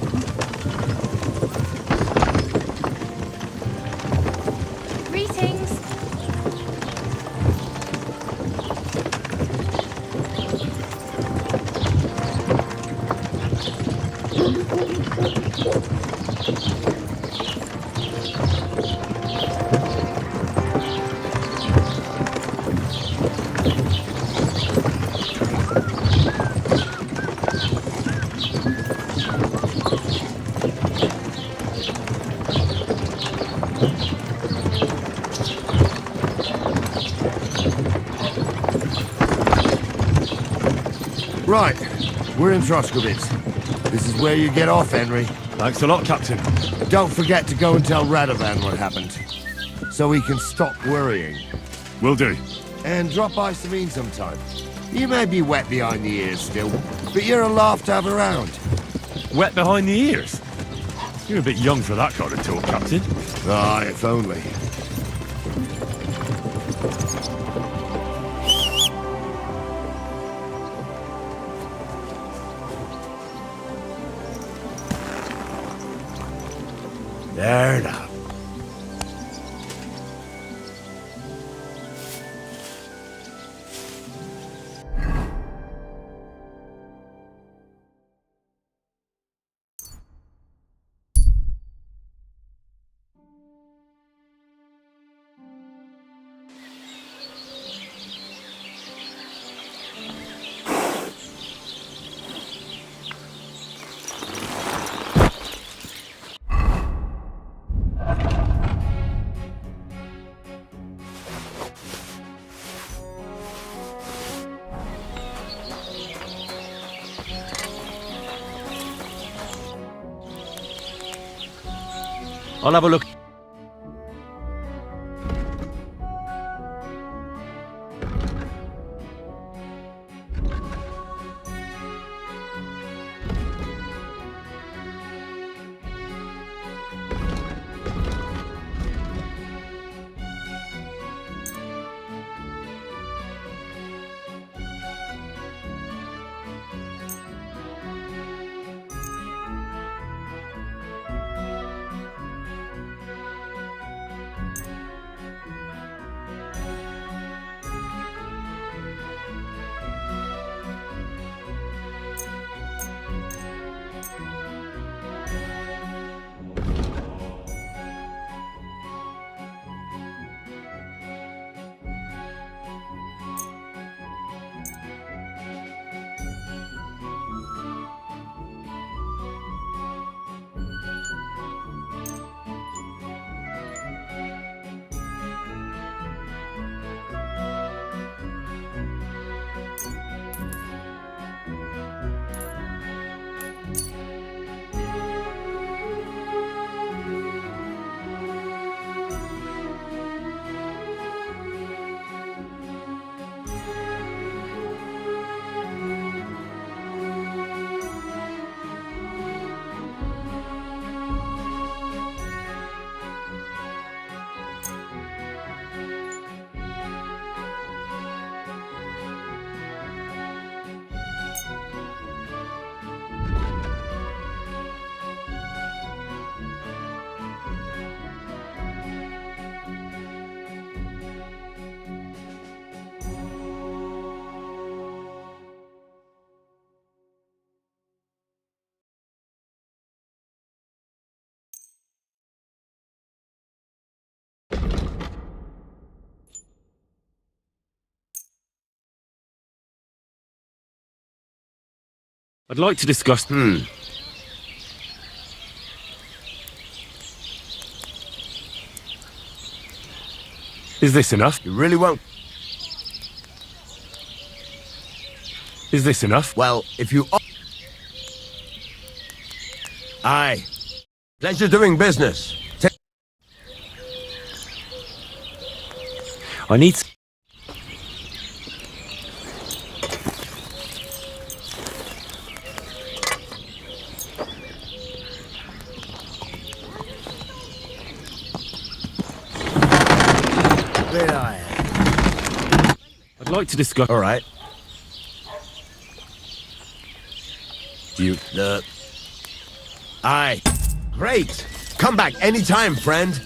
Greetings. Right, we're in Troskowitz. This is where you get off, Henry. Thanks a lot, Captain. Don't forget to go and tell Radovan what happened, so he can stop worrying. Will do. And drop by Semine sometime. You may be wet behind the ears still, but you're a laugh to have around. Wet behind the ears? You're a bit young for that kind of talk, Captain. If only. There now. I'll have a look. I'd like to discuss... Is this enough? You really won't. Is this enough? Well, if you... Aye. Pleasure doing business. I need... Bit I I'd like to discuss... All right. You... Aye. Great. Come back anytime, friend.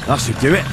That should do it.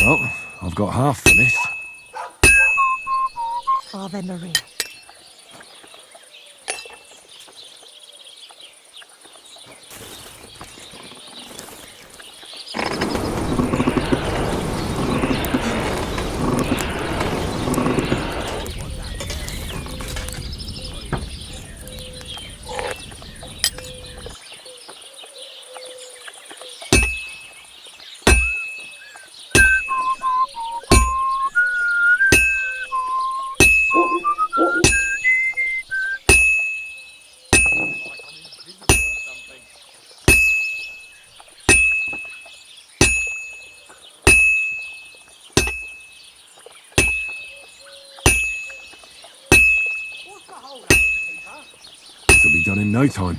Well, I've got half finished. Ave Maria. done in no time.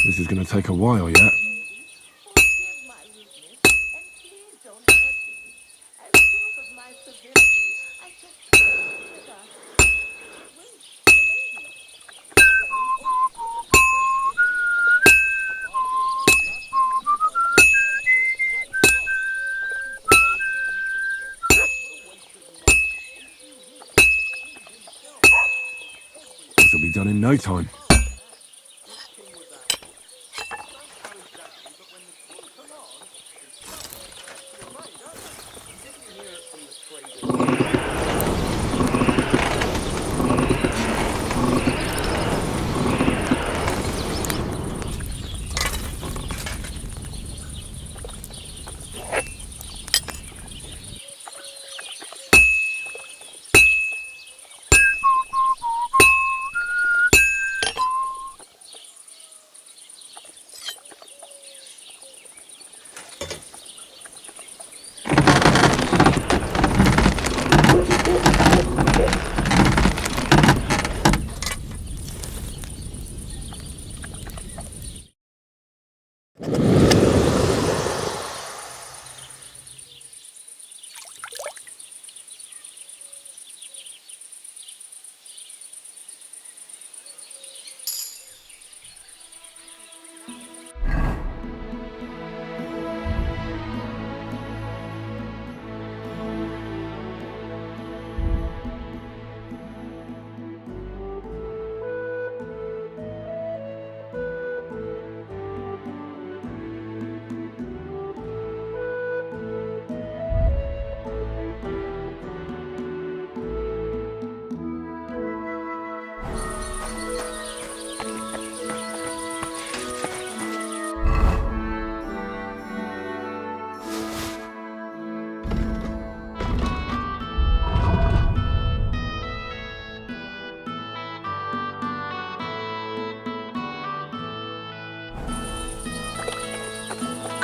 This is going to take a while yet. This will be done in no time.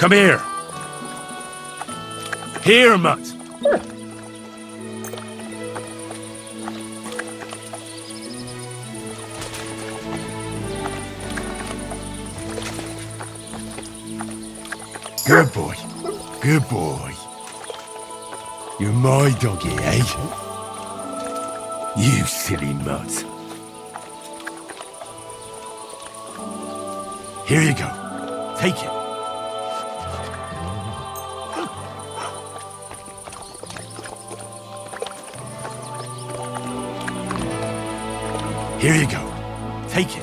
Come here. Here, mutt. Good boy. Good boy. You're my doggy, eh? You silly mutt. Here you go. Take it. Here you go. Take it.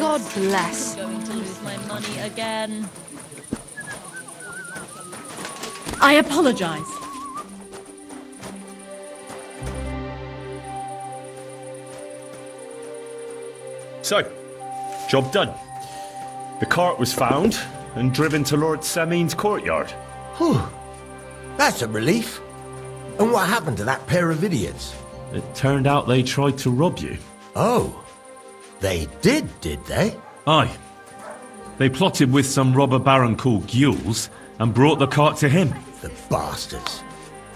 God bless. I'm going to lose my money again. I apologize. So, job done. The cart was found and driven to Lord Semine's courtyard. Whew. That's a relief. And what happened to that pair of idiots? It turned out they tried to rob you. Oh. They did they? Aye. They plotted with some robber baron called Gules and brought the cart to him. The bastards.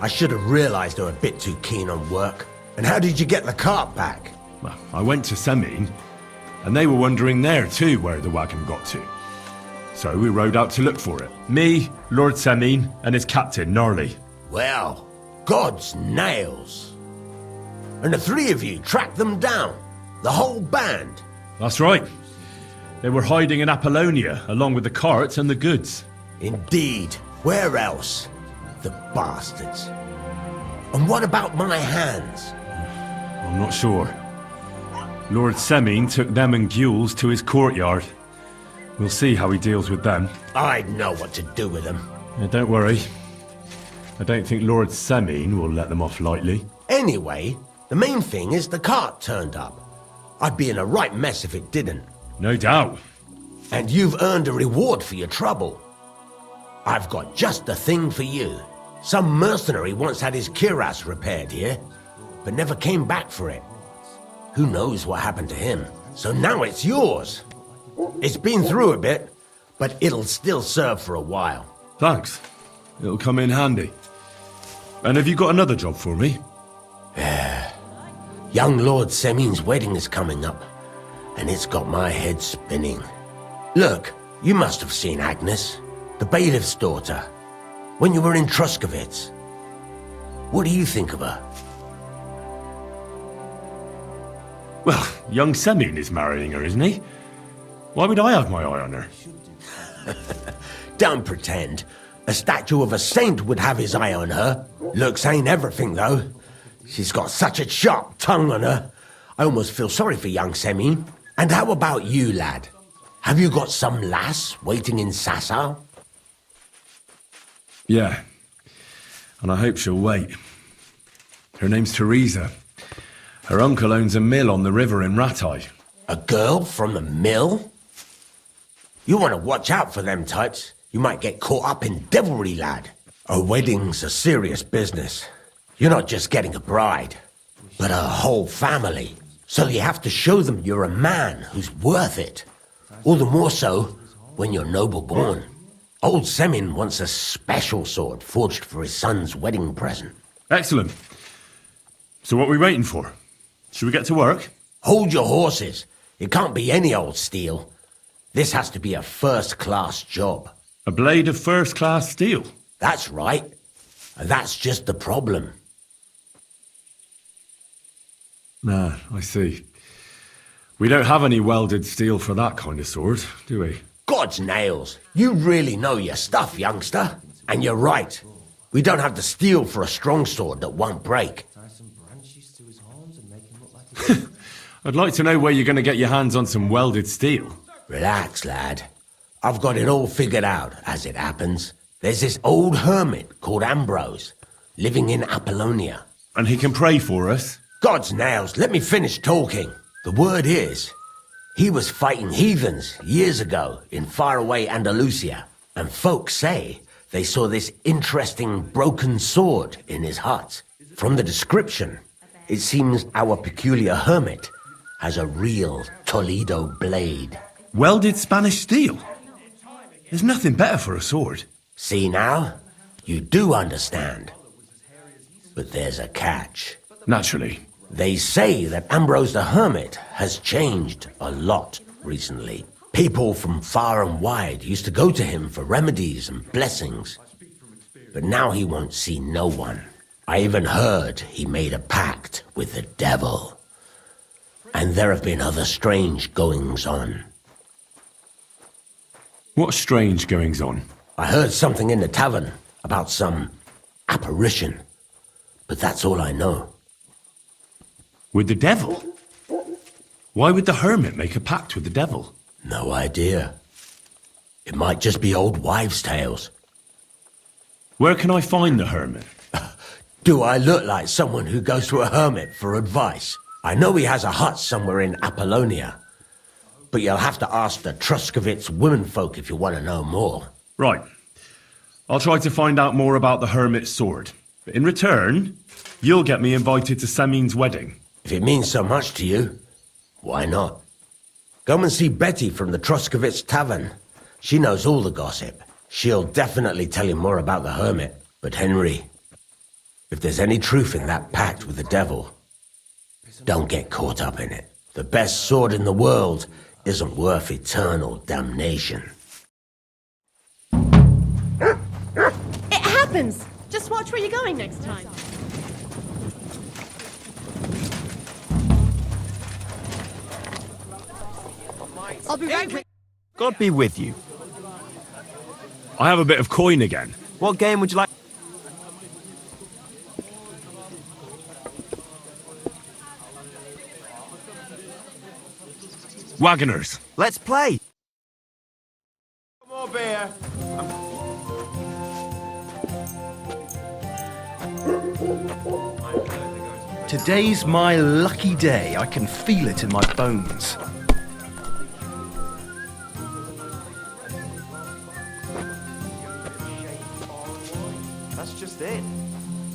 I should have realised they were a bit too keen on work. And how did you get the cart back? Well, I went to Semine, and they were wondering there too where the wagon got to. So we rode out to look for it. Me, Lord Semine, and his captain, Gnarly. Well, God's nails. And the three of you tracked them down. The whole band. That's right. They were hiding in Apollonia, along with the cart and the goods. Indeed. Where else? The bastards. And what about my hands? I'm not sure. Lord Semine took them and Gules to his courtyard. We'll see how he deals with them. I'd know what to do with them. Don't worry. I don't think Lord Semine will let them off lightly. Anyway, the main thing is the cart turned up. I'd be in a right mess if it didn't. No doubt. And you've earned a reward for your trouble. I've got just the thing for you. Some mercenary once had his cuirass repaired here, but never came back for it. Who knows what happened to him? So now it's yours. It's been through a bit, but it'll still serve for a while. Thanks. It'll come in handy. And have you got another job for me? Young Lord Semine's wedding is coming up, and it's got my head spinning. Look, you must have seen Agnes, the bailiff's daughter, when you were in Truscovitz. What do you think of her? Well, young Semine is marrying her, isn't he? Why would I have my eye on her? Don't pretend. A statue of a saint would have his eye on her. Looks ain't everything, though. She's got such a sharp tongue on her. I almost feel sorry for young Semine. And how about you, lad? Have you got some lass waiting in Sasau? Yeah. And I hope she'll wait. Her name's Teresa. Her uncle owns a mill on the river in Ratai. A girl from the mill? You want to watch out for them types. You might get caught up in devilry, lad. A wedding's a serious business. You're not just getting a bride, but a whole family. So you have to show them you're a man who's worth it. All the more so when you're noble born. Old Semine wants a special sword forged for his son's wedding present. Excellent. So what are we waiting for? Should we get to work? Hold your horses. It can't be any old steel. This has to be a first-class job. A blade of first-class steel? That's right. And that's just the problem. Ah, I see. We don't have any welded steel for that kind of sword, do we? God's nails. You really know your stuff, youngster. And you're right. We don't have the steel for a strong sword that won't break. I'd like to know where you're going to get your hands on some welded steel. Relax, lad. I've got it all figured out, as it happens. There's this old hermit called Ambrose, living in Apollonia. And he can pray for us? God's nails, let me finish talking. The word is, he was fighting heathens years ago in faraway Andalusia. And folks say they saw this interesting broken sword in his hut. From the description, it seems our peculiar hermit has a real Toledo blade. Welded Spanish steel? There's nothing better for a sword. See now? You do understand. But there's a catch. Naturally. They say that Ambrose the Hermit has changed a lot recently. People from far and wide used to go to him for remedies and blessings. But now he won't see no one. I even heard he made a pact with the devil. And there have been other strange goings-on. What strange goings-on? I heard something in the tavern about some apparition. But that's all I know. With the devil? Why would the hermit make a pact with the devil? No idea. It might just be old wives' tales. Where can I find the hermit? Do I look like someone who goes to a hermit for advice? I know he has a hut somewhere in Apollonia. But you'll have to ask the Truscovitz womenfolk if you want to know more. Right. I'll try to find out more about the hermit's sword. But in return, you'll get me invited to Semine's wedding. If it means so much to you, why not? Come and see Betty from the Truscovitz Tavern. She knows all the gossip. She'll definitely tell you more about the hermit. But Henry, if there's any truth in that pact with the devil, don't get caught up in it. The best sword in the world isn't worth eternal damnation. It happens! Just watch where you're going next time. I'll be right with God be with you. I have a bit of coin again. What game would you like? Wagoners. Let's play. More beer. Today's my lucky day. I can feel it in my bones. That's just it.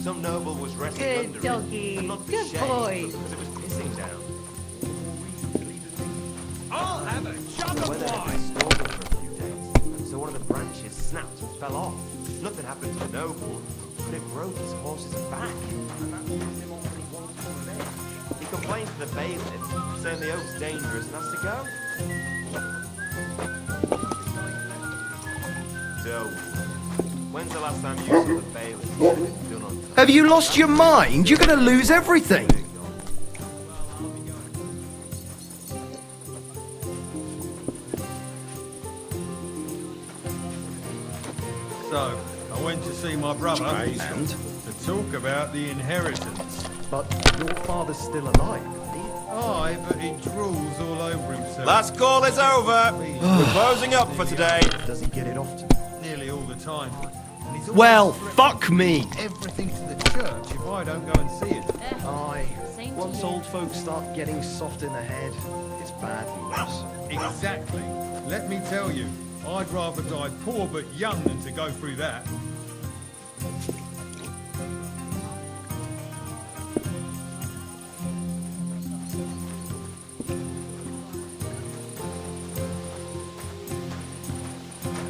Some noble was resting Good under doggy. it. Not to be Good shamed, boy. because it was pissing down. I'll have a jug The of weather had wine. been stormy for a few days, so one of the branches snapped and fell off. Nothing happened to the noble, but it broke his horse's back. He complained to the bailiff, saying the oak's dangerous and has to go. So, when's the last time you saw the bailiff? Done on Have you lost your mind? You're going to lose everything. So, I went to see my brother And? to talk about the inheritance. But your father's still alive, isn't he? Aye, but he drools all over himself. Last call is over. We're closing up for today. Does he get it often? Nearly all the time. And he's always Well, threatening fuck me. everything to the church if I don't go and see it. Aye. Same to Once you. old folks start getting soft in the head, it's bad news. Exactly. Let me tell you, I'd rather die poor but young than to go through that.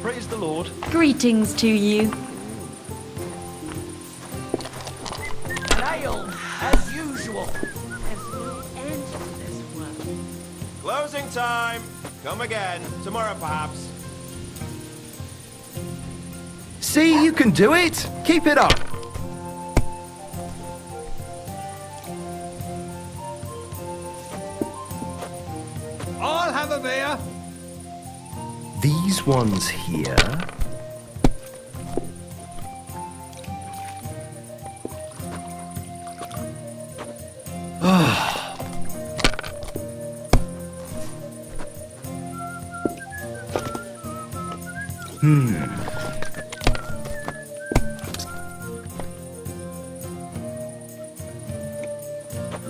Praise the Lord. Greetings to you. Ale, as usual. Closing time. Come again. Tomorrow, perhaps. See, you can do it. Keep it up. I'll have a beer. These ones here.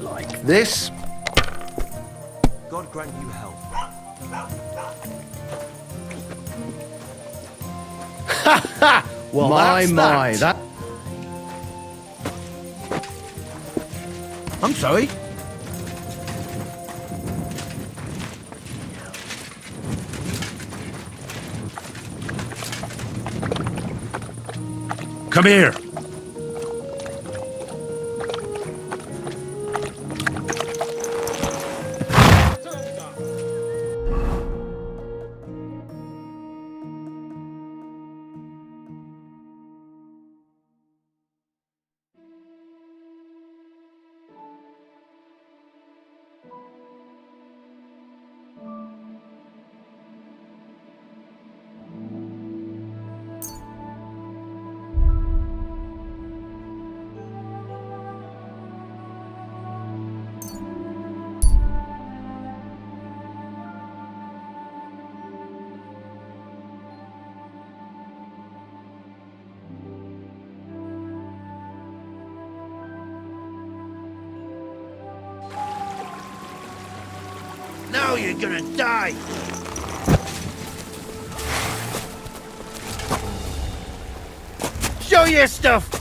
Like this. God grant you health. Well, My, that. I'm sorry. Come here. you're gonna die! Show your stuff!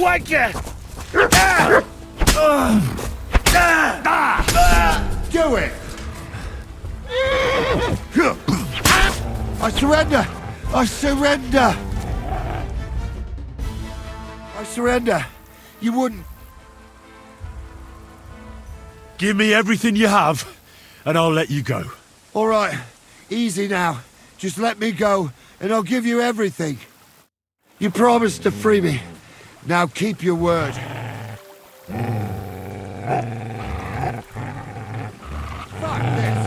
Wanker! Do it! I surrender! I surrender! I surrender! You wouldn't... Give me everything you have, and I'll let you go. All right, easy now. Just let me go, and I'll give you everything. You promised to free me. Now keep your word. Fuck this!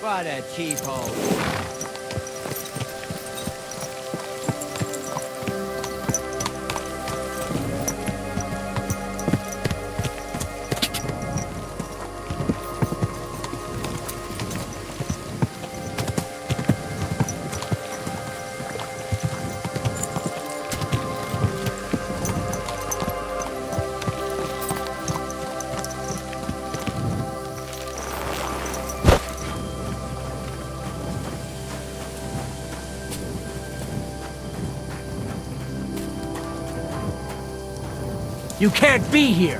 What a cheap hole. You can't be here!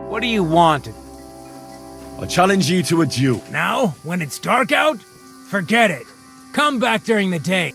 What do you want? I challenge you to a duel. Now? When it's dark out? Forget it. Come back during the day.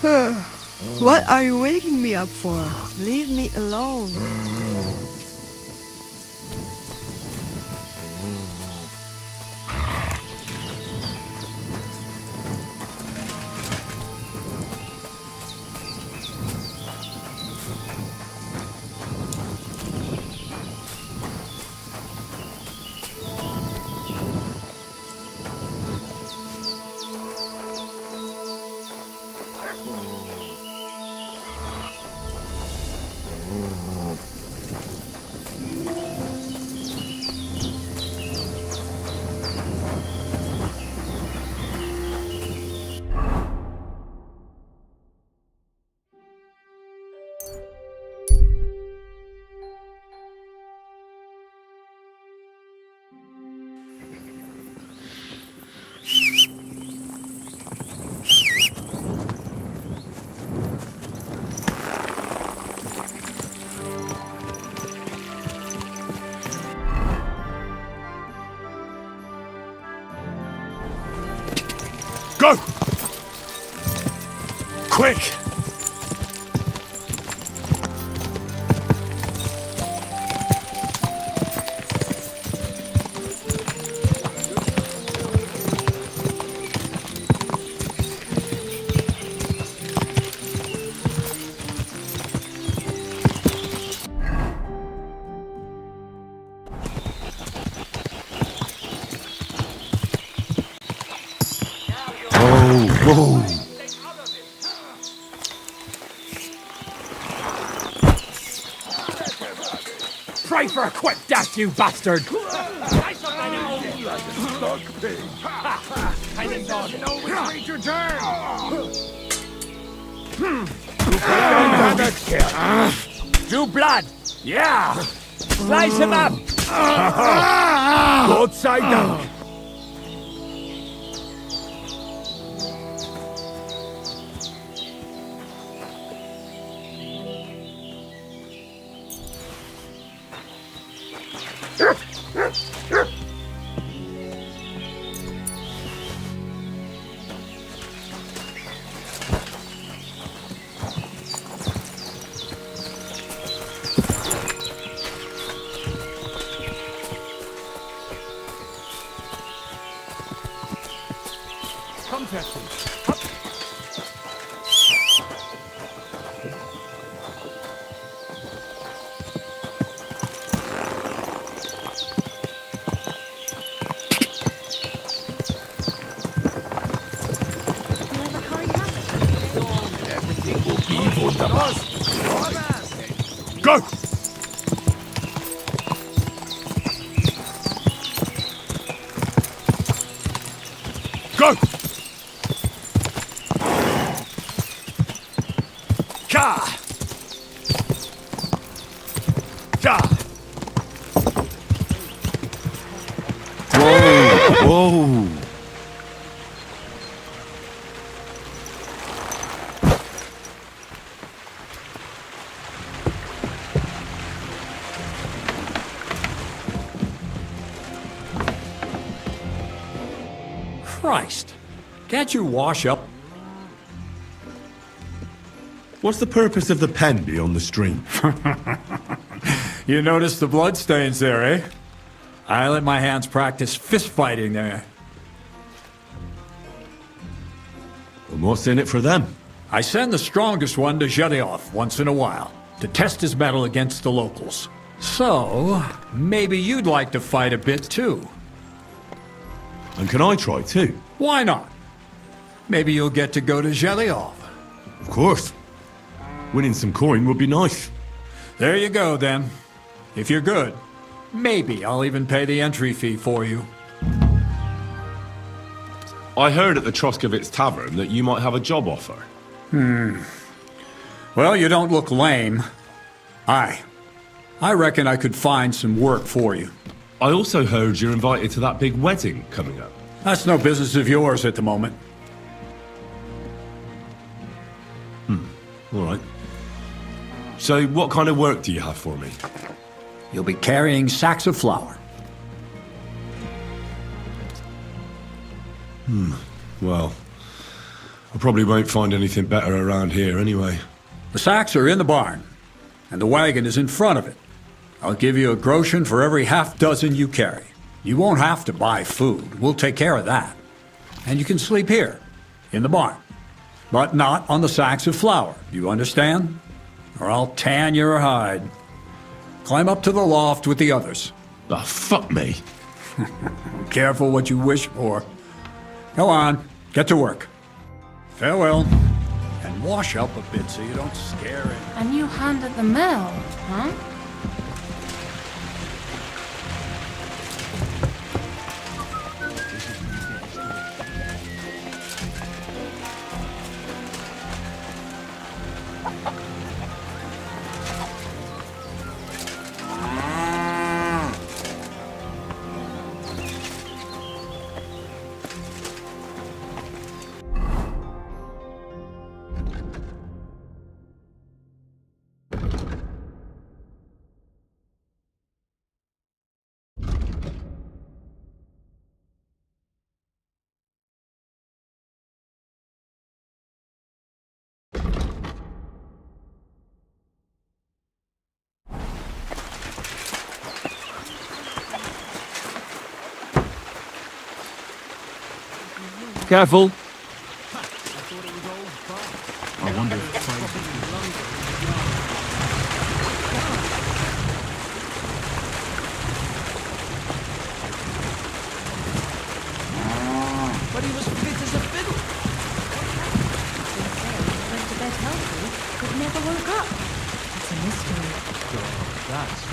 What are you waking me up for? Leave me alone. Go! Quick! Whoa! Pray for a quick death, you bastard! Drew blood! Yeah! Slice him up! Good side down! Come, Tessie. Everything will be wunderbar. Go! Go! Ka! Ka! Whoa! Whoa! Christ! Can't you wash up? What's the purpose of the pen beyond the stream? You notice the bloodstains there, eh? I let my hands practice fist fighting there. And what's in it for them? I send the strongest one to Zhelyov once in a while, to test his mettle against the locals. So, maybe you'd like to fight a bit too. And can I try too? Why not? Maybe you'll get to go to Zhelyov. Of course. Winning some coin would be nice. There you go, then. If you're good, maybe I'll even pay the entry fee for you. I heard at the Troskovitz Tavern that you might have a job offer. Well, you don't look lame. I reckon I could find some work for you. I also heard you're invited to that big wedding coming up. That's no business of yours at the moment. All right. So what kind of work do you have for me? You'll be carrying sacks of flour. Well, I probably won't find anything better around here anyway. The sacks are in the barn, and the wagon is in front of it. I'll give you a groschen for every half dozen you carry. You won't have to buy food. We'll take care of that. And you can sleep here, in the barn. But not on the sacks of flour, you understand? Or I'll tan your hide. Climb up to the loft with the others. Oh, fuck me. Careful what you wish for. Go on, get to work. Farewell. And wash up a bit so you don't scare it. A new hand at the mill, huh? Careful. I wonder if But he was fit as a fiddle. Went to bed healthy, but never woke up. It's a mystery. that's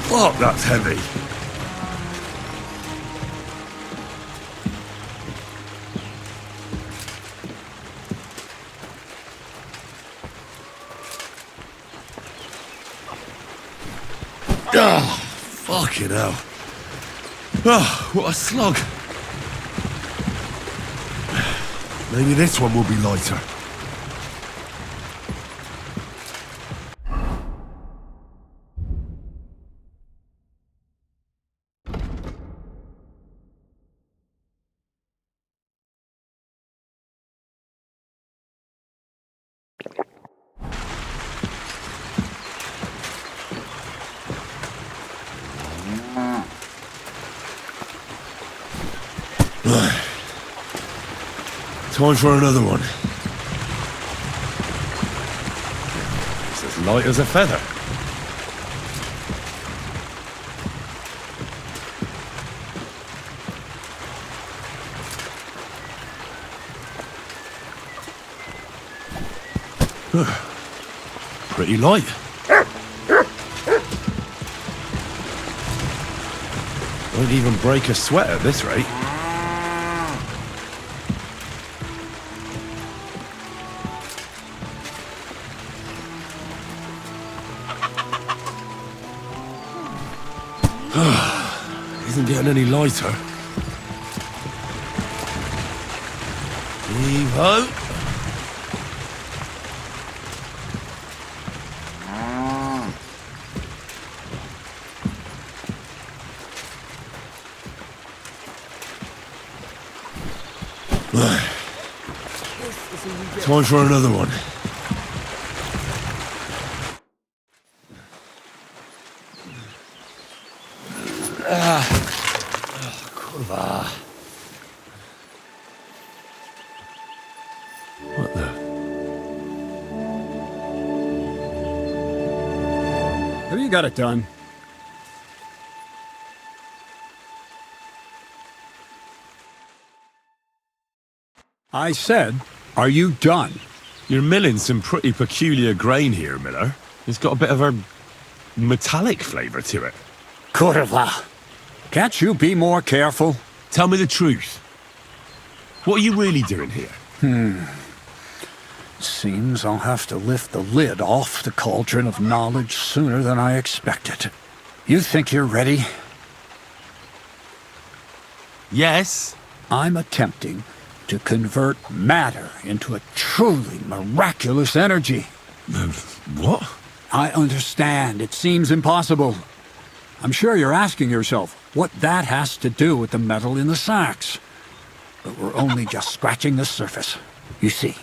Fuck, that's heavy. Ah, fucking hell. Ah, what a slug. Maybe this one will be lighter. Time for another one. It's as light as a feather. Pretty light. Won't even break a sweat at this rate. Isn't getting any lighter. Heave-ho. Time for another one. Kurwa. What the? Have you got it done? I said, are you done? You're milling some pretty peculiar grain here, Miller. It's got a bit of a metallic flavour to it. Kurwa. Can't you be more careful? Tell me the truth. What are you really doing here? Seems I'll have to lift the lid off the cauldron of knowledge sooner than I expected. You think you're ready? Yes. I'm attempting to convert matter into a truly miraculous energy. What? I understand. It seems impossible. I'm sure you're asking yourself what that has to do with the metal in the sacks. But we're only just scratching the surface. You see,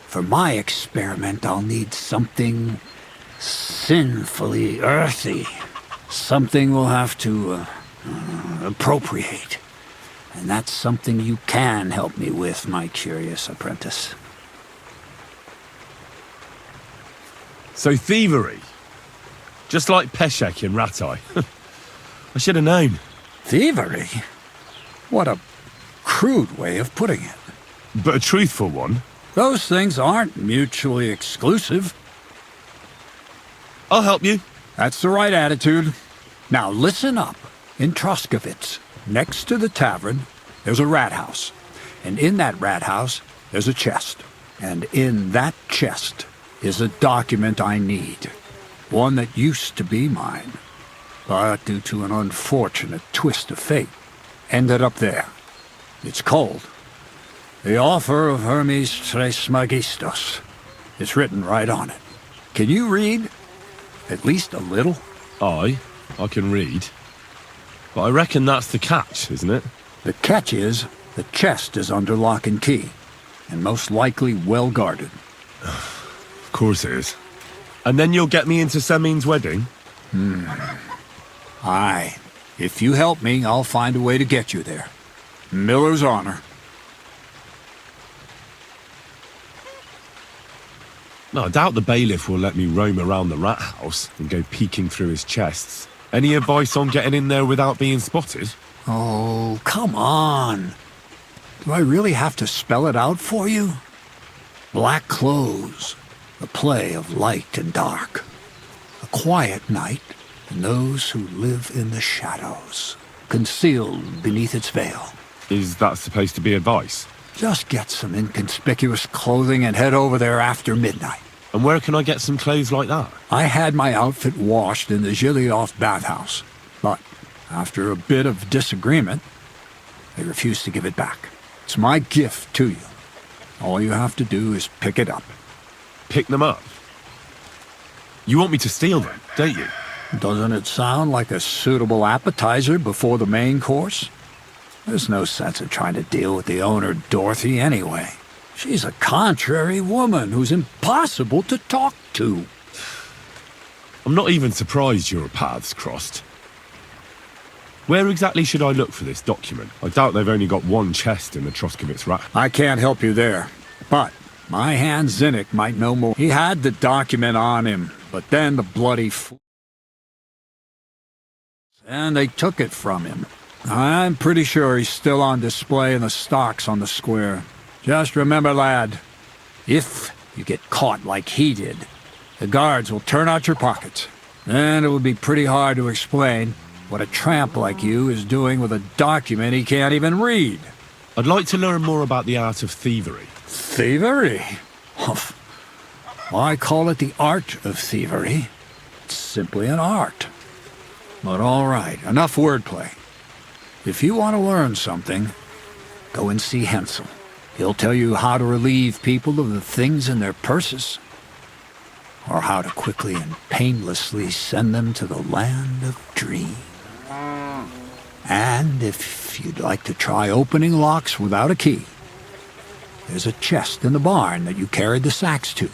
for my experiment, I'll need something sinfully earthy. Something we'll have to appropriate. And that's something you can help me with, my curious apprentice. So thievery. Just like Peshek in Ratai. I should have known. Thievery? What a crude way of putting it. But a truthful one. Those things aren't mutually exclusive. I'll help you. That's the right attitude. Now listen up. In Troskovitz, next to the tavern, there's a rat house. And in that rat house, there's a chest. And in that chest is a document I need. One that used to be mine. But due to an unfortunate twist of fate, ended up there. It's called The Offer of Hermes Trismegistos. It's written right on it. Can you read? At least a little? I can read. But I reckon that's the catch, isn't it? The catch is, the chest is under lock and key, and most likely well guarded. Of course it is. And then you'll get me into Semine's wedding? Aye. If you help me, I'll find a way to get you there. Miller's honor. No, I doubt the bailiff will let me roam around the rat house and go peeking through his chests. Any advice on getting in there without being spotted? Oh, come on. Do I really have to spell it out for you? Black clothes, the play of light and dark. A quiet night, and those who live in the shadows, concealed beneath its veil. Is that supposed to be advice? Just get some inconspicuous clothing and head over there after midnight. And where can I get some clothes like that? I had my outfit washed in the Gilioff bathhouse, but after a bit of disagreement, they refused to give it back. It's my gift to you. All you have to do is pick it up. Pick them up? You want me to steal them, don't you? Doesn't it sound like a suitable appetizer before the main course? There's no sense in trying to deal with the owner, Dorothy, anyway. She's a contrary woman who's impossible to talk to. I'm not even surprised your paths crossed. Where exactly should I look for this document? I doubt they've only got one chest in the Troskovitz rat. I can't help you there, but my hand Zinnik might know more. He had the document on him, but then the bloody and they took it from him. I'm pretty sure he's still on display in the stocks on the square. Just remember, lad, if you get caught like he did, the guards will turn out your pockets. Then it will be pretty hard to explain what a tramp like you is doing with a document he can't even read. I'd like to learn more about the art of thievery. Thievery? Humph. Why call it the art of thievery? It's simply an art. But all right, enough wordplay. If you want to learn something, go and see Hensel. He'll tell you how to relieve people of the things in their purses, or how to quickly and painlessly send them to the land of dreams. And if you'd like to try opening locks without a key, there's a chest in the barn that you carried the sacks to.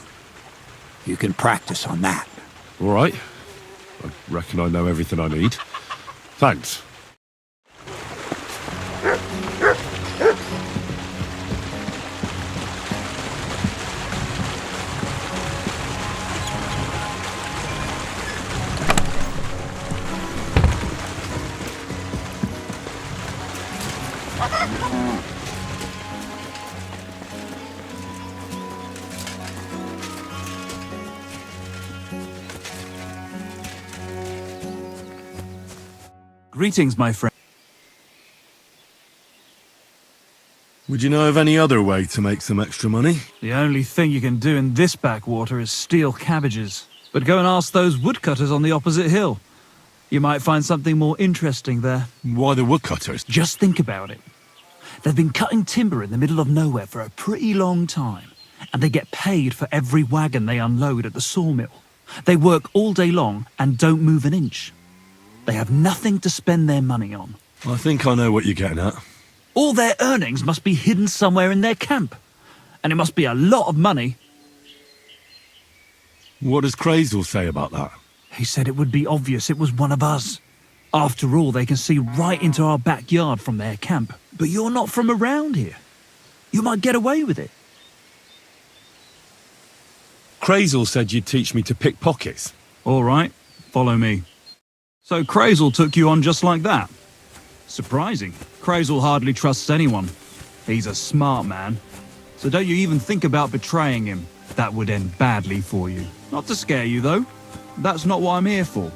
You can practice on that. All right. I reckon I know everything I need. Thanks. Greetings, my friend. Would you know of any other way to make some extra money? The only thing you can do in this backwater is steal cabbages. But go and ask those woodcutters on the opposite hill. You might find something more interesting there. Why the woodcutters? Just think about it. They've been cutting timber in the middle of nowhere for a pretty long time, and they get paid for every wagon they unload at the sawmill. They work all day long and don't move an inch. They have nothing to spend their money on. I think I know what you're getting at. All their earnings must be hidden somewhere in their camp. And it must be a lot of money. What does Crazel say about that? He said it would be obvious it was one of us. After all, they can see right into our backyard from their camp. But you're not from around here. You might get away with it. Crazel said you'd teach me to pick pockets. All right, follow me. So Crazel took you on just like that? Surprising. Crazel hardly trusts anyone. He's a smart man. So don't you even think about betraying him. That would end badly for you. Not to scare you, though. That's not what I'm here for.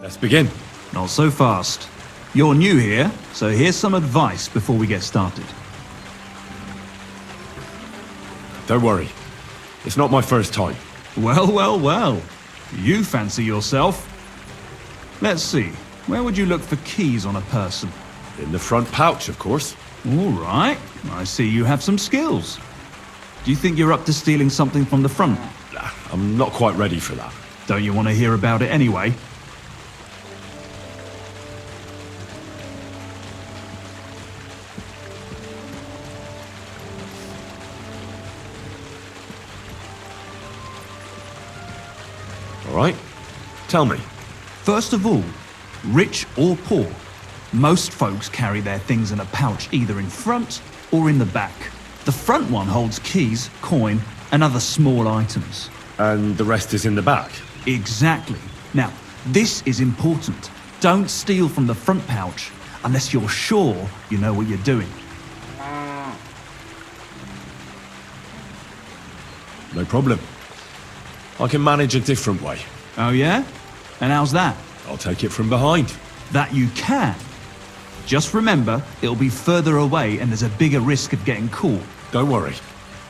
Let's begin. Not so fast. You're new here, so here's some advice before we get started. Don't worry. It's not my first time. Well, well, well. You fancy yourself. Let's see. Where would you look for keys on a person? In the front pouch, of course. All right. I see you have some skills. Do you think you're up to stealing something from the front? I'm not quite ready for that. Don't you want to hear about it anyway? All right. Tell me. First of all, rich or poor, most folks carry their things in a pouch either in front or in the back. The front one holds keys, coin, and other small items. And the rest is in the back? Exactly. Now, this is important. Don't steal from the front pouch unless you're sure you know what you're doing. No problem. I can manage a different way. Oh yeah? And how's that? I'll take it from behind. That you can. Just remember, it'll be further away and there's a bigger risk of getting caught. Don't worry.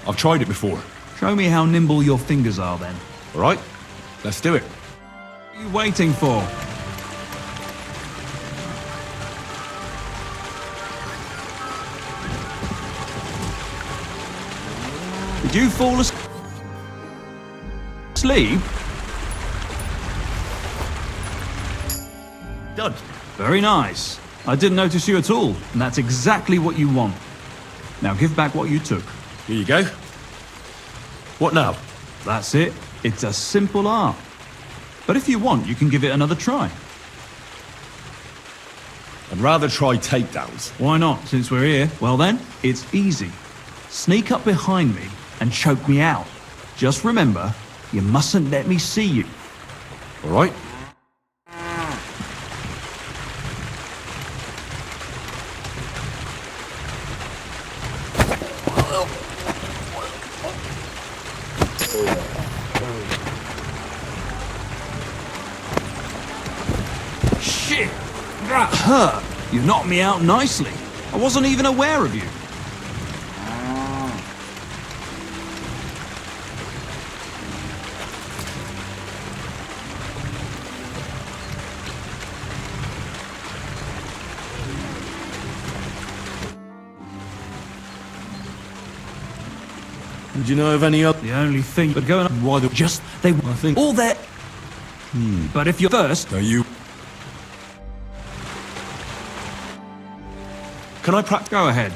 I've tried it before. Show me how nimble your fingers are then. All right, let's do it. What are you waiting for? Did you fall asleep? Done. Very nice. I didn't notice you at all, and that's exactly what you want. Now give back what you took. Here you go. What now? That's it. It's a simple art. But if you want, you can give it another try. I'd rather try takedowns. Why not, since we're here? Well then, it's easy. Sneak up behind me and choke me out. Just remember, you mustn't let me see you. All right. Shit! That hurt! You knocked me out nicely. I wasn't even aware of you. Would you know of any other? The only thing but going on, why just they I think all that. But if you're first, are you? Can I practice? Go ahead.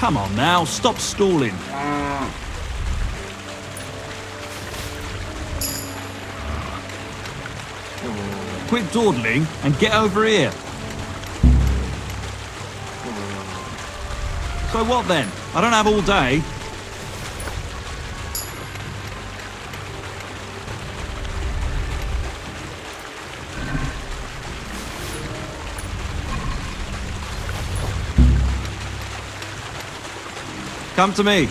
Come on now, stop stalling. Quit dawdling and get over here. So what then? I don't have all day. Come to me.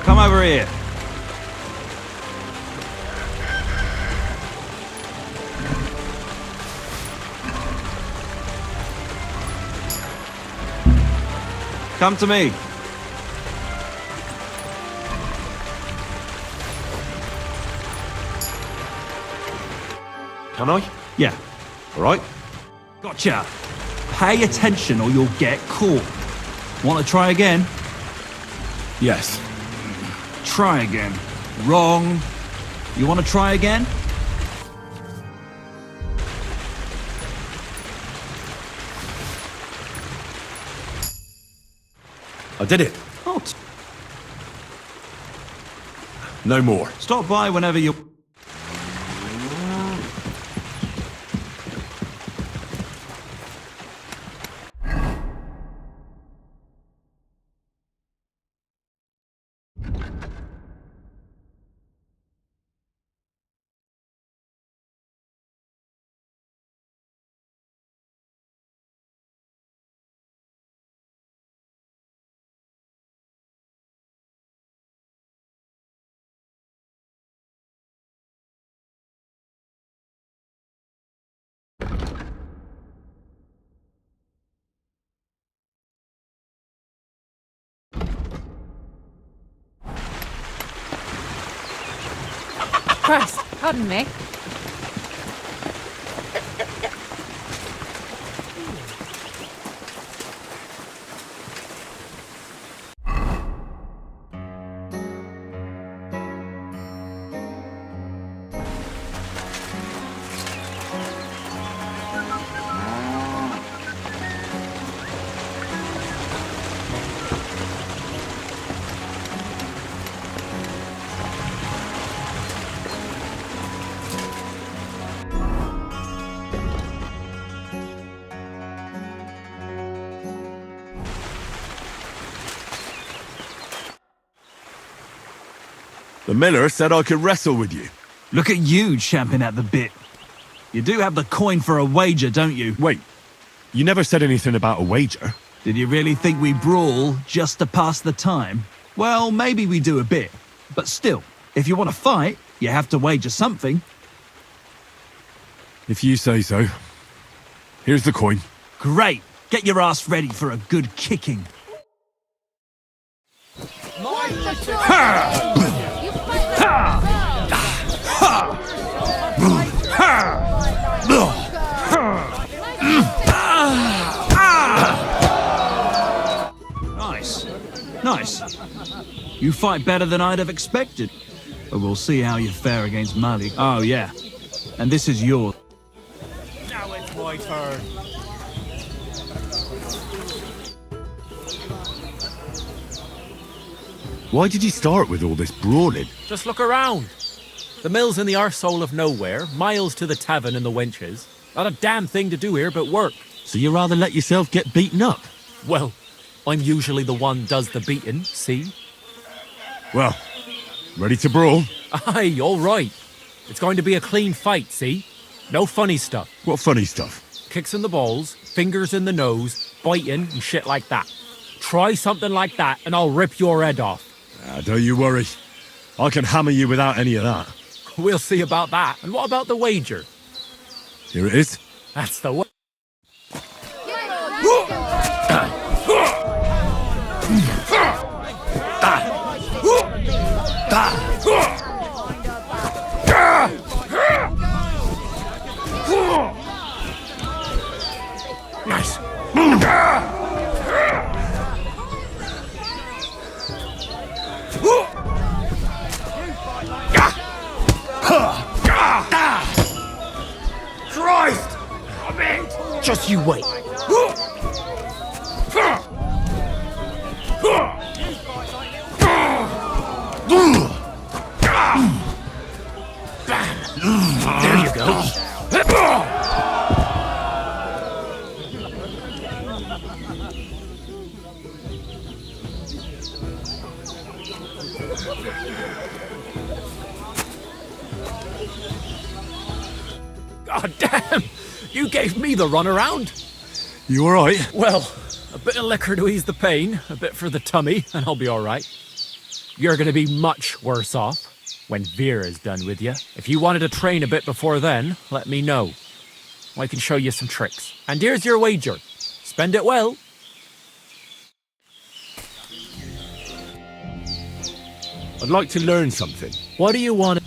Come over here. Come to me. Can I? Yeah. All right. Gotcha. Pay attention or you'll get caught. Want to try again? Yes. Try again. Wrong. You want to try again? I did it. Oh, No more. stop by whenever you... Christ, pardon me. The miller said I could wrestle with you. Look at you champing at the bit. You do have the coin for a wager, don't you? Wait, you never said anything about a wager. Did you really think we brawl just to pass the time? Well, maybe we do a bit. But still, if you want to fight, you have to wager something. If you say so. Here's the coin. Great. Get your ass ready for a good kicking. Nice. Nice. You fight better than I'd have expected. But we'll see how you fare against Malik. Oh, yeah. And this is yours. Now it's my turn. Why did you start with all this brawling? Just look around. The mill's in the arsehole of nowhere, miles to the tavern and the wenches. Not a damn thing to do here but work. So you rather let yourself get beaten up? Well, I'm usually the one does the beating, see? Well, ready to brawl? Aye, all right. It's going to be a clean fight, see? No funny stuff. What funny stuff? Kicks in the balls, fingers in the nose, biting and shit like that. Try something like that and I'll rip your head off. Don't you worry. I can hammer you without any of that. We'll see about that. And what about the wager? Here it is. That's the way. Nice. Just you wait. There you go. God damn! You gave me the runaround. You alright? Well, a bit of liquor to ease the pain, a bit for the tummy, and I'll be alright. You're gonna be much worse off when Vera's done with you. If you wanted to train a bit before then, let me know. I can show you some tricks. And here's your wager. Spend it well. I'd like to learn something. What do you want?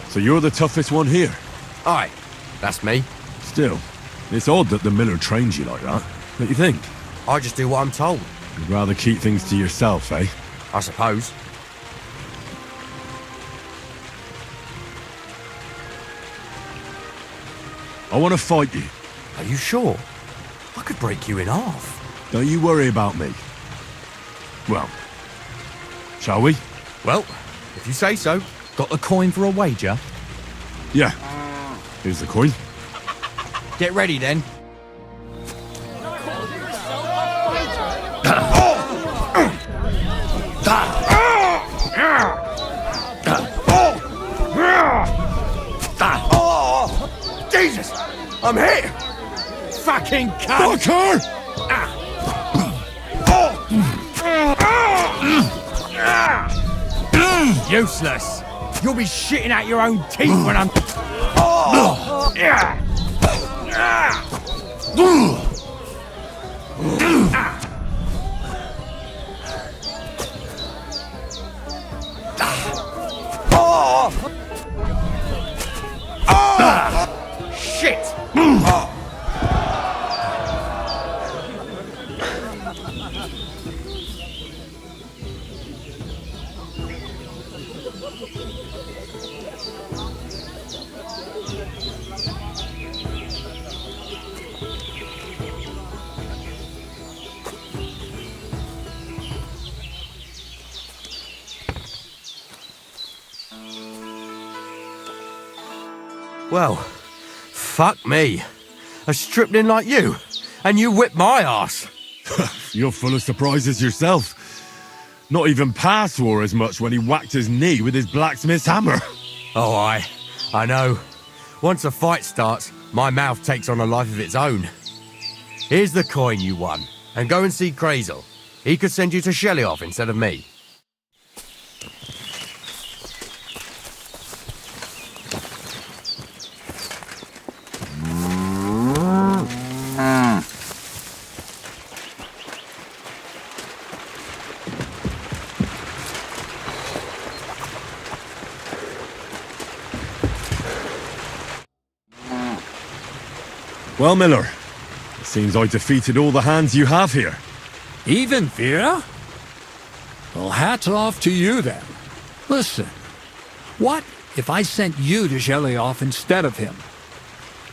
So you're the toughest one here? Aye, that's me. Still, it's odd that the miller trains you like that. Don't you think? I just do what I'm told. You'd rather keep things to yourself, eh? I suppose. I want to fight you. Are you sure? I could break you in half. Don't you worry about me. Well, shall we? Well, if you say so. Got the coin for a wager? Yeah. Here's the coin. Get ready then. Jesus! I'm here! Fucking cunt! Fucker! Useless! You'll be shitting out your own teeth when I'm... Shit! Well, fuck me. A stripling like you, and you whipped my ass. You're full of surprises yourself. Not even Pa swore as much when he whacked his knee with his blacksmith's hammer. Oh, I know. Once a fight starts, my mouth takes on a life of its own. Here's the coin you won, and go and see Crazel. He could send you to Shelly-off instead of me. Well, Miller, it seems I defeated all the hands you have here. Even Vera? Well, hats off to you then. Listen, what if I sent you to Shelly-off instead of him?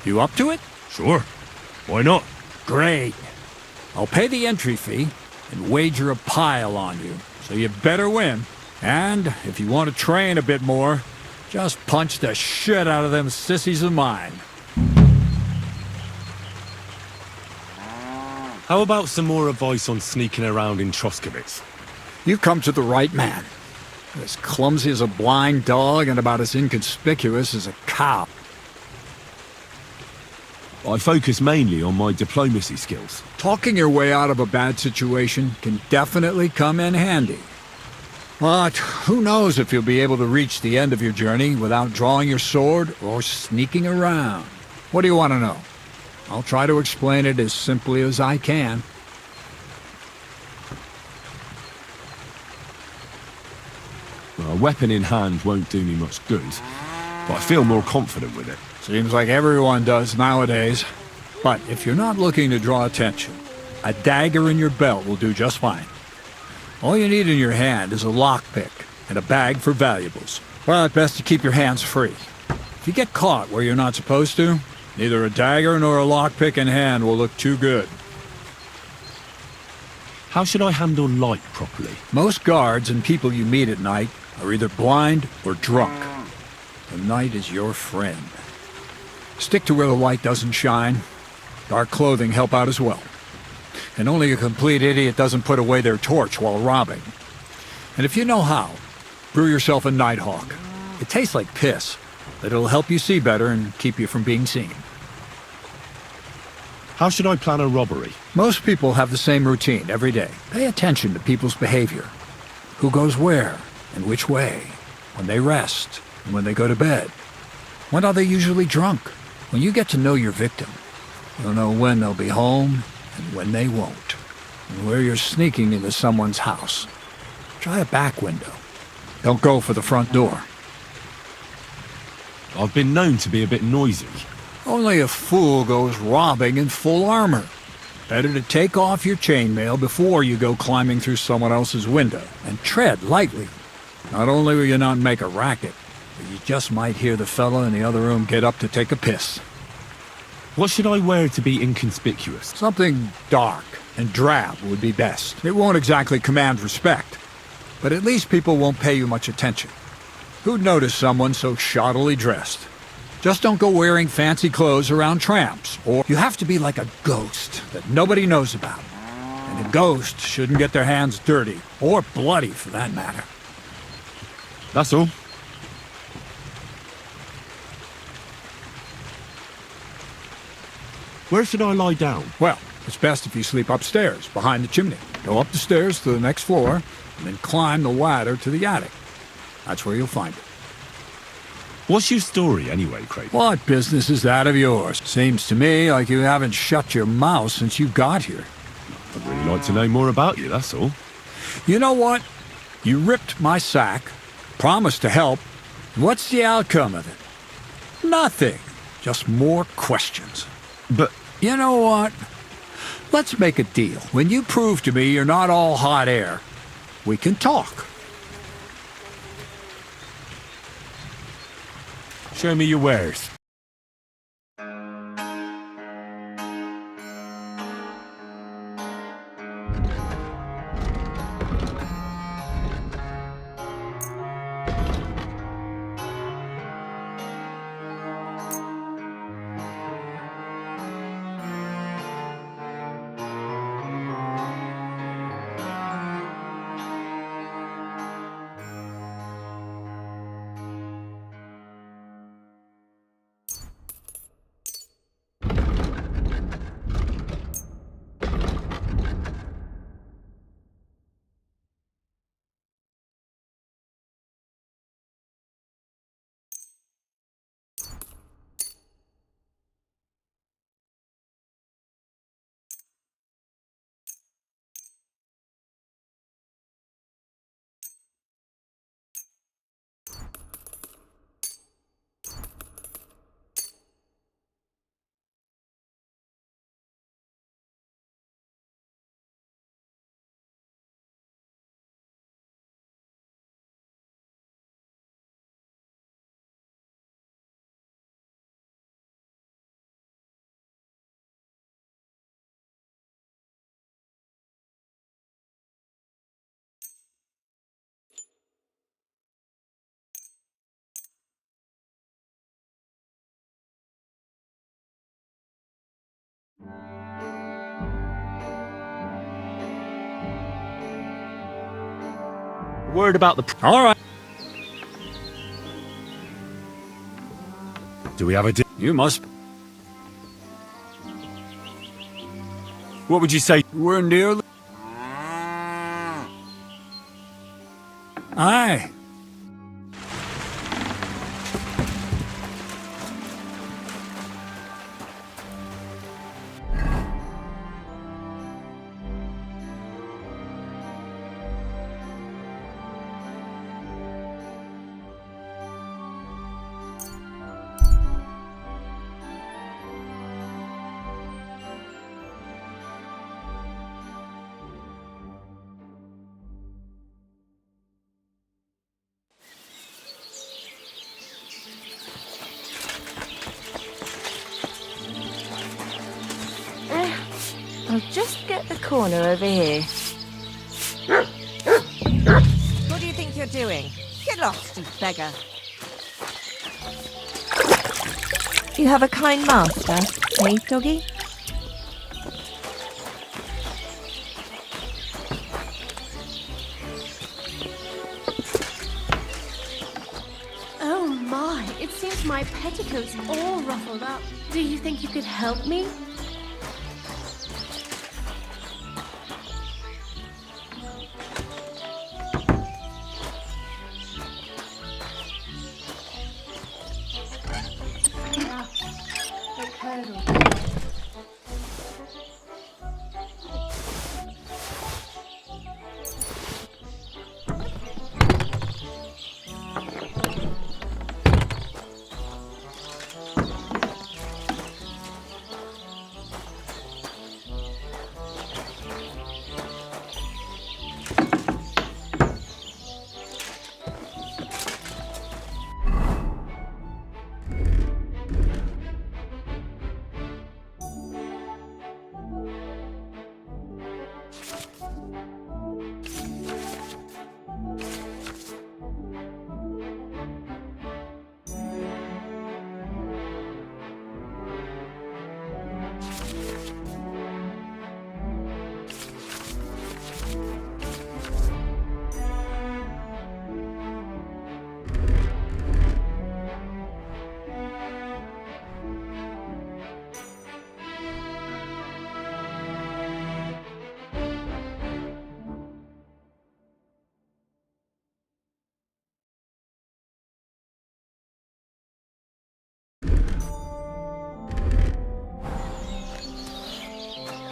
You up to it? Sure. Why not? Great. I'll pay the entry fee and wager a pile on you, so you better win. And if you want to train a bit more, just punch the shit out of them sissies of mine. How about some more advice on sneaking around in Troskowitz? You've come to the right man. As clumsy as a blind dog and about as inconspicuous as a cop. I focus mainly on my diplomacy skills. Talking your way out of a bad situation can definitely come in handy. But who knows if you'll be able to reach the end of your journey without drawing your sword or sneaking around. What do you want to know? I'll try to explain it as simply as I can. Well, a weapon in hand won't do me much good, but I feel more confident with it. Seems like everyone does nowadays. But if you're not looking to draw attention, a dagger in your belt will do just fine. All you need in your hand is a lockpick and a bag for valuables. Well, it's best to keep your hands free. If you get caught where you're not supposed to, neither a dagger nor a lockpick in hand will look too good. How should I handle light properly? Most guards and people you meet at night are either blind or drunk. The night is your friend. Stick to where the light doesn't shine. Dark clothing help out as well. And only a complete idiot doesn't put away their torch while robbing. And if you know how, brew yourself a Nighthawk. It tastes like piss, but it'll help you see better and keep you from being seen. How should I plan a robbery? Most people have the same routine every day. Pay attention to people's behavior. Who goes where and which way, when they rest and when they go to bed. When are they usually drunk? When you get to know your victim, you'll know when they'll be home and when they won't, and where you're sneaking into someone's house. Try a back window. Don't go for the front door. I've been known to be a bit noisy. Only a fool goes robbing in full armor. Better to take off your chainmail before you go climbing through someone else's window, and tread lightly. Not only will you not make a racket, but you just might hear the fella in the other room get up to take a piss. What should I wear to be inconspicuous? Something dark and drab would be best. It won't exactly command respect, but at least people won't pay you much attention. Who'd notice someone so shoddily dressed? Just don't go wearing fancy clothes around tramps, or you have to be like a ghost that nobody knows about. And a ghost shouldn't get their hands dirty, or bloody for that matter. That's all. Where should I lie down? Well, it's best if you sleep upstairs, behind the chimney. Go up the stairs to the next floor, and then climb the ladder to the attic. That's where you'll find it. What's your story anyway, Craig? What business is that of yours? Seems to me like you haven't shut your mouth since you got here. I'd really like to know more about you, that's all. You know what? You ripped my sack, promised to help. What's the outcome of it? Nothing. Just more questions. But... You know what? Let's make a deal. When you prove to me you're not all hot air, we can talk. Show me your wares. Word about the... All right. Do we have a... You must... What would you say? We're nearly... Aye. I'll just get the corner over here. What do you think you're doing? Get lost, you beggar. You have a kind master, eh, doggy? Oh my, it seems my petticoat's all ruffled up. Do you think you could help me?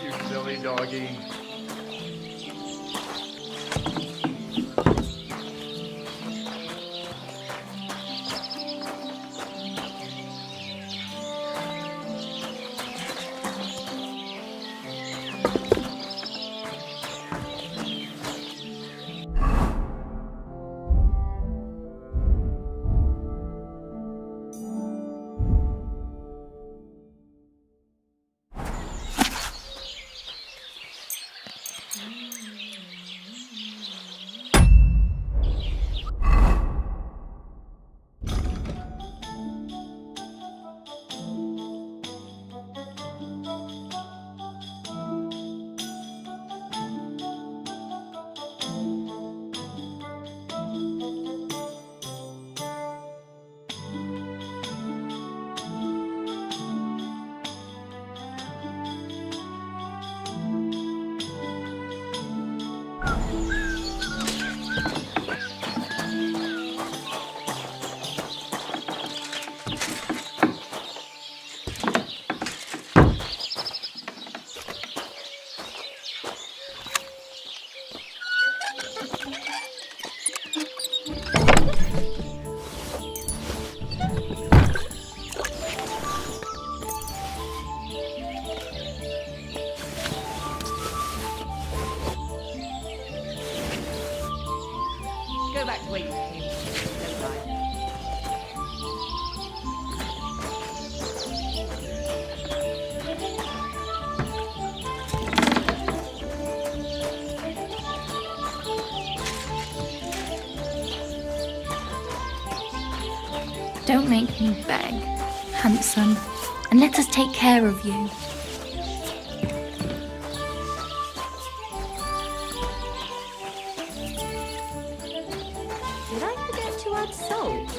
You silly doggy. Go back to where you came from. Don't lie. Don't make me beg, handsome, and let us take care of you. Did I forget to add salt?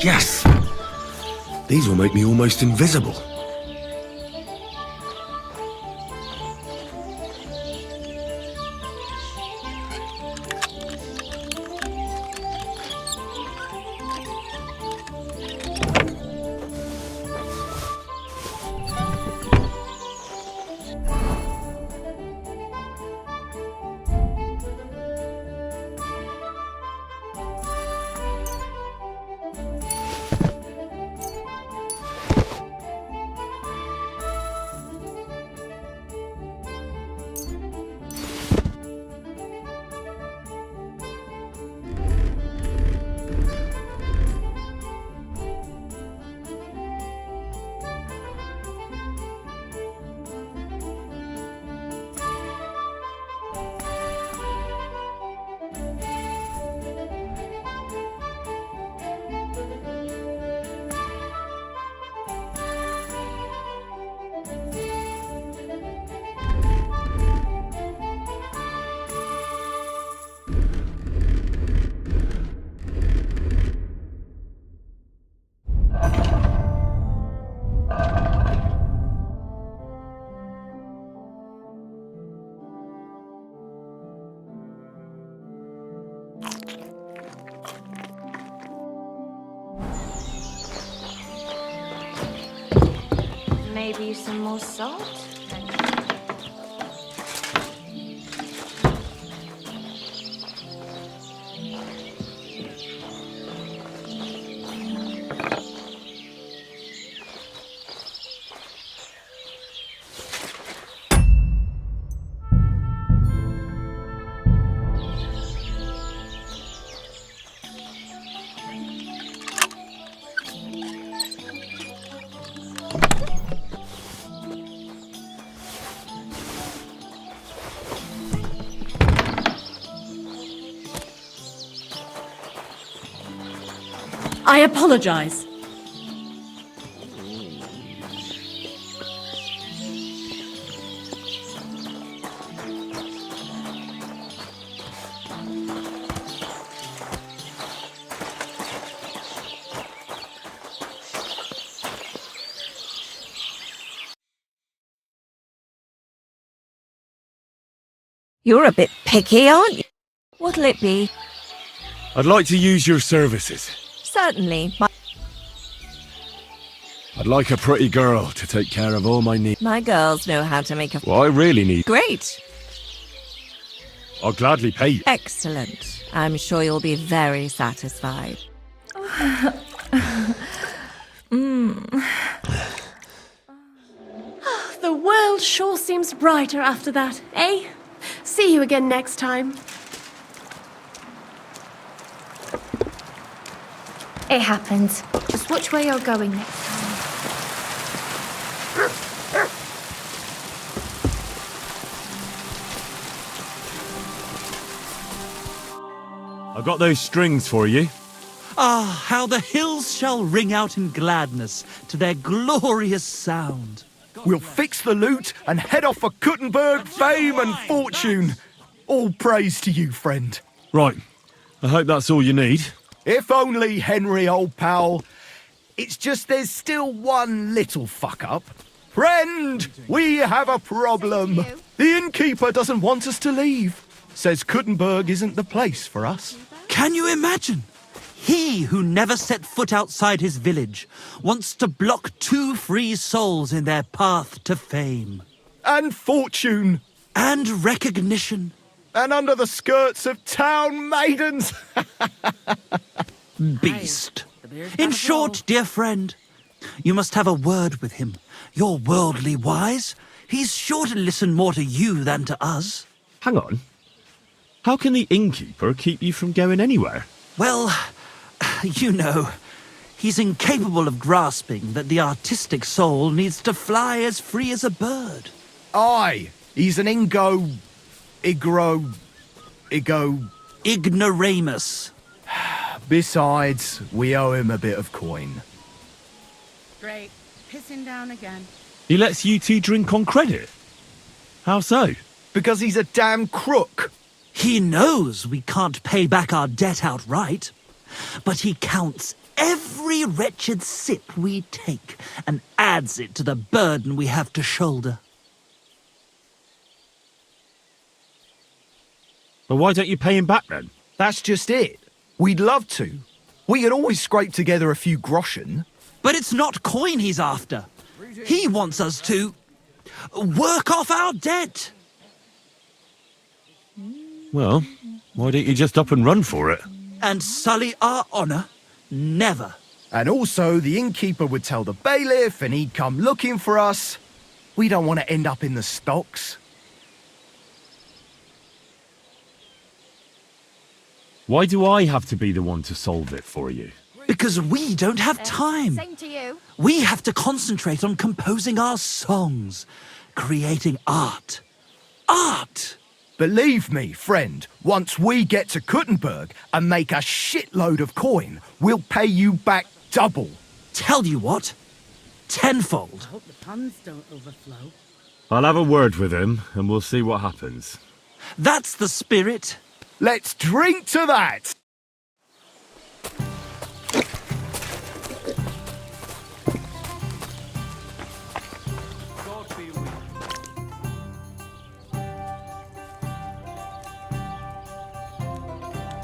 Yes! These will make me almost invisible. Maybe some more salt? I apologize. You're a bit picky, aren't you? What'll it be? I'd like to use your services. Certainly. I'd like a pretty girl to take care of all my needs. My girls know how to make a... Well, I really need... Great. I'll gladly pay you. Excellent. I'm sure you'll be very satisfied. The world sure seems brighter after that, eh? See you again next time. It happens. Just watch where you're going next time. I've got those strings for you. Ah, how the hills shall ring out in gladness to their glorious sound. We'll fix the loot and head off for Kuttenberg, fame and fortune. All praise to you, friend. Right. I hope that's all you need. If only, Henry, old pal. It's just there's still one little fuck-up. Friend, we have a problem. The innkeeper doesn't want us to leave. Says Kuttenberg isn't the place for us. Can you imagine? He who never set foot outside his village wants to block 2 free souls in their path to fame. And fortune. And recognition. And under the skirts of town maidens. Beast. In short, dear friend, you must have a word with him. You're worldly wise. He's sure to listen more to you than to us. Hang on. How can the innkeeper keep you from going anywhere? Well, you know, he's incapable of grasping that the artistic soul needs to fly as free as a bird. Aye, he's an Ignoramus. Besides, we owe him a bit of coin. Great. Pissing down again. He lets you two drink on credit? How so? Because he's a damn crook. He knows we can't pay back our debt outright, but he counts every wretched sip we take and adds it to the burden we have to shoulder. Well, why don't you pay him back then? That's just it. We'd love to. We could always scrape together a few groschen. But it's not coin he's after. He wants us to work off our debt. Well, why don't you just up and run for it? And sully our honour? Never. And also, the innkeeper would tell the bailiff and he'd come looking for us. We don't want to end up in the stocks. Why do I have to be the one to solve it for you? Because we don't have time. Same to you. We have to concentrate on composing our songs, creating art. Art! Believe me, friend, once we get to Kuttenberg and make a shitload of coin, we'll pay you back double. Tell you what, tenfold. I hope the puns don't overflow. I'll have a word with him and we'll see what happens. That's the spirit. Let's drink to that!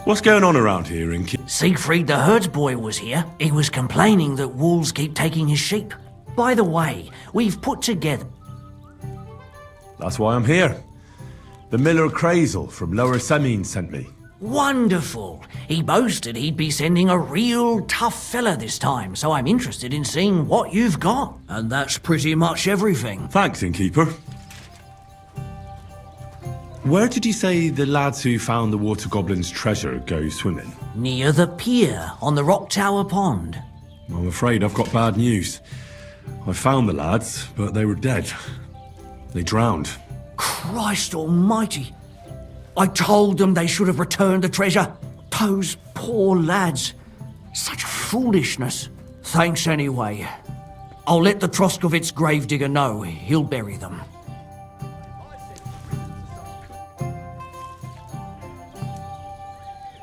What's going on around here, Inky? Siegfried the herdsboy was here. He was complaining that wolves keep taking his sheep. By the way, we've put together... That's why I'm here. The miller Crazel from Lower Semine sent me. Wonderful. He boasted he'd be sending a real tough fella this time, so I'm interested in seeing what you've got. And that's pretty much everything. Thanks, innkeeper. Where did you say the lads who found the water goblin's treasure go swimming? Near the pier, on the Rock Tower Pond. I'm afraid I've got bad news. I found the lads, but they were dead. They drowned. Christ almighty. I told them they should have returned the treasure. Those poor lads. Such foolishness. Thanks anyway. I'll let the Troskovitz gravedigger know. He'll bury them.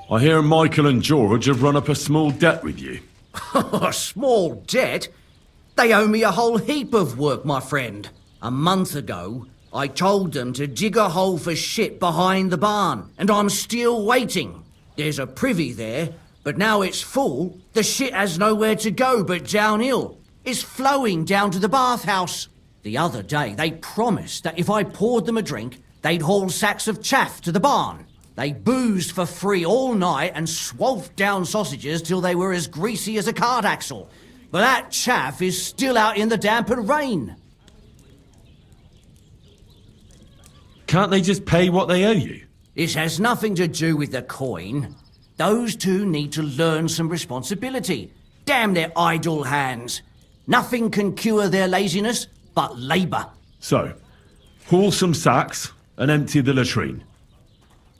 I hear Michael and George have run up a small debt with you. A small debt? They owe me a whole heap of work, my friend. A month ago, I told them to dig a hole for shit behind the barn, and I'm still waiting. There's a privy there, but now it's full. The shit has nowhere to go but downhill. It's flowing down to the bathhouse. The other day, they promised that if I poured them a drink, they'd haul sacks of chaff to the barn. They boozed for free all night and swolfed down sausages till they were as greasy as a cart axle. But that chaff is still out in the damp and rain. Can't they just pay what they owe you? This has nothing to do with the coin. Those two need to learn some responsibility. Damn their idle hands. Nothing can cure their laziness but labour. So, haul some sacks and empty the latrine.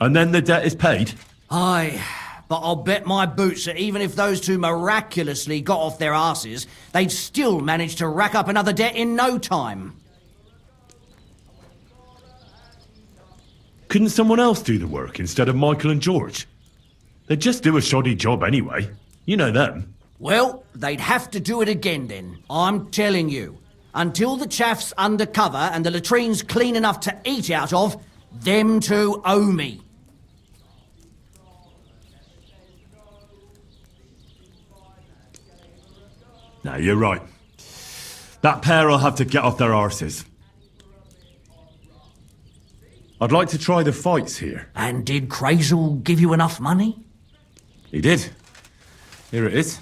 And then the debt is paid? Aye, but I'll bet my boots that even if those two miraculously got off their asses, they'd still manage to rack up another debt in no time. Couldn't someone else do the work instead of Michael and George? They'd just do a shoddy job anyway. You know them. Well, they'd have to do it again then. I'm telling you. Until the chaff's undercover and the latrine's clean enough to eat out of, them two owe me. No, you're right. That pair will have to get off their arses. I'd like to try the fights here. And did Crazel give you enough money? He did. Here it is.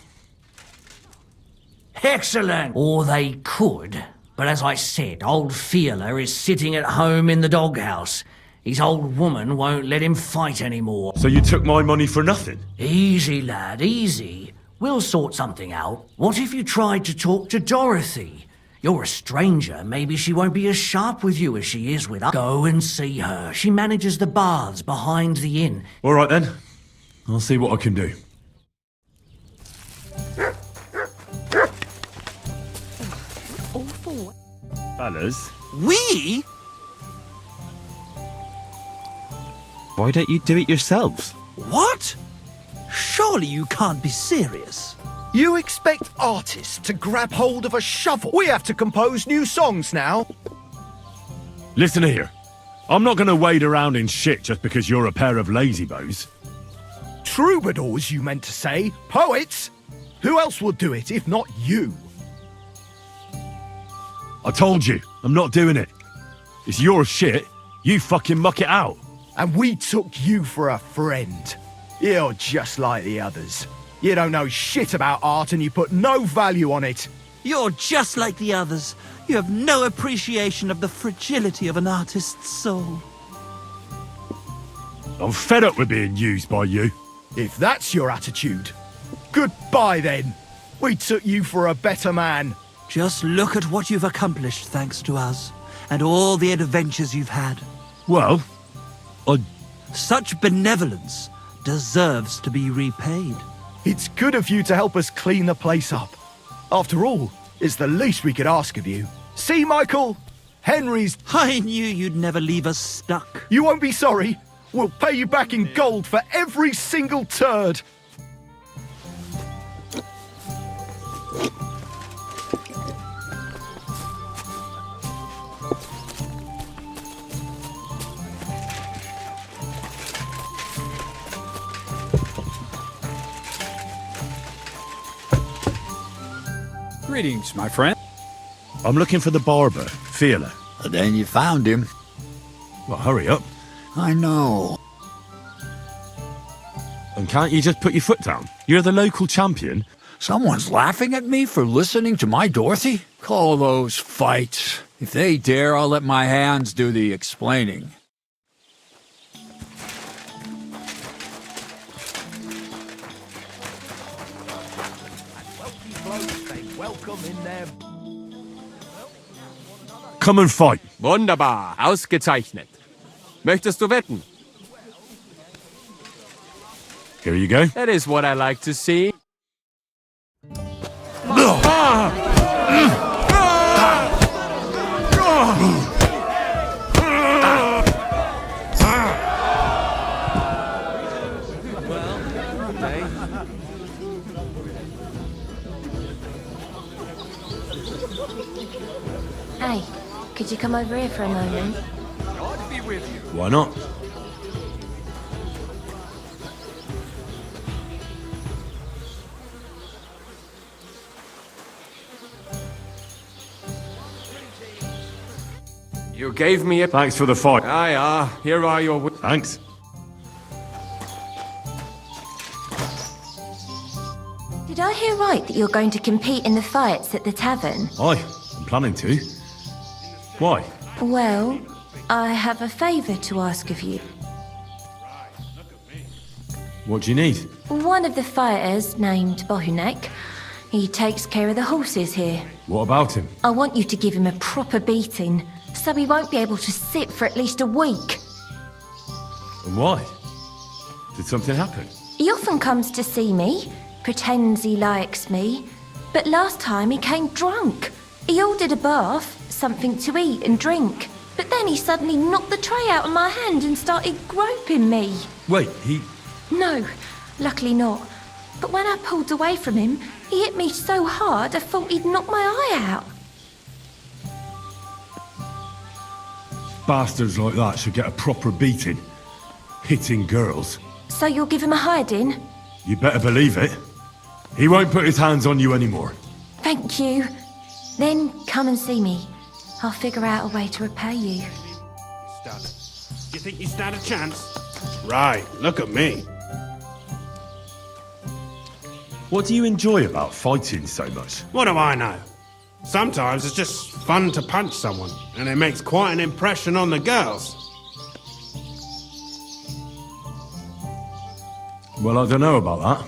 Excellent! Or they could. But as I said, old Fiala is sitting at home in the doghouse. His old woman won't let him fight anymore. So you took my money for nothing? Easy, lad, easy. We'll sort something out. What if you tried to talk to Dorothy? You're a stranger. Maybe she won't be as sharp with you as she is with us. Go and see her. She manages the baths behind the inn. All right then. I'll see what I can do. Awful. Fellas, We? why don't you do it yourselves? What? Surely you can't be serious. You expect artists to grab hold of a shovel? We have to compose new songs now. Listen here. I'm not going to wade around in shit just because you're a pair of lazybones. Troubadours, you meant to say. Poets? Who else will do it if not you? I told you, I'm not doing it. It's your shit. You fucking muck it out. And we took you for a friend. You're just like the others. You don't know shit about art and you put no value on it. You're just like the others. You have no appreciation of the fragility of an artist's soul. I'm fed up with being used by you. If that's your attitude, goodbye then. We took you for a better man. Just look at what you've accomplished thanks to us, and all the adventures you've had. Well, Such benevolence deserves to be repaid. It's good of you to help us clean the place up. After all, it's the least we could ask of you. See, Michael? Henry's... I knew you'd never leave us stuck. You won't be sorry. We'll pay you back in gold for every single turd. Greetings, my friend. I'm looking for the barber, Feeler. Then you found him. Well, hurry up. I know. And can't you just put your foot down? You're the local champion. Someone's laughing at me for listening to my Dorothy? Call those fights. If they dare, I'll let my hands do the explaining. Welcome in there. Come and fight. Wunderbar, ausgezeichnet. Möchtest du wetten? Here you go. That is what I like to see. Hey, could you come over here for a moment? Why not? You gave me a... Thanks for the fight. Ah, here are your... Thanks. Did I hear right that you're going to compete in the fights at the tavern? Aye, I'm planning to. Why? Well, I have a favour to ask of you. What do you need? One of the fighters, named Bohunek, he takes care of the horses here. What about him? I want you to give him a proper beating, so he won't be able to sit for at least a week. And why? Did something happen? He often comes to see me, pretends he likes me, but last time he came drunk. He ordered a bath, something to eat and drink, but then he suddenly knocked the tray out of my hand and started groping me. Wait, he... No, luckily not. But when I pulled away from him, he hit me so hard I thought he'd knock my eye out. Bastards like that should get a proper beating. Hitting girls. So you'll give him a hiding? You better believe it. He won't put his hands on you anymore. Thank you. Then come and see me. I'll figure out a way to repay you. You think you stand a chance? Right, look at me. What do you enjoy about fighting so much? What do I know? Sometimes it's just fun to punch someone, and it makes quite an impression on the girls. Well, I don't know about that.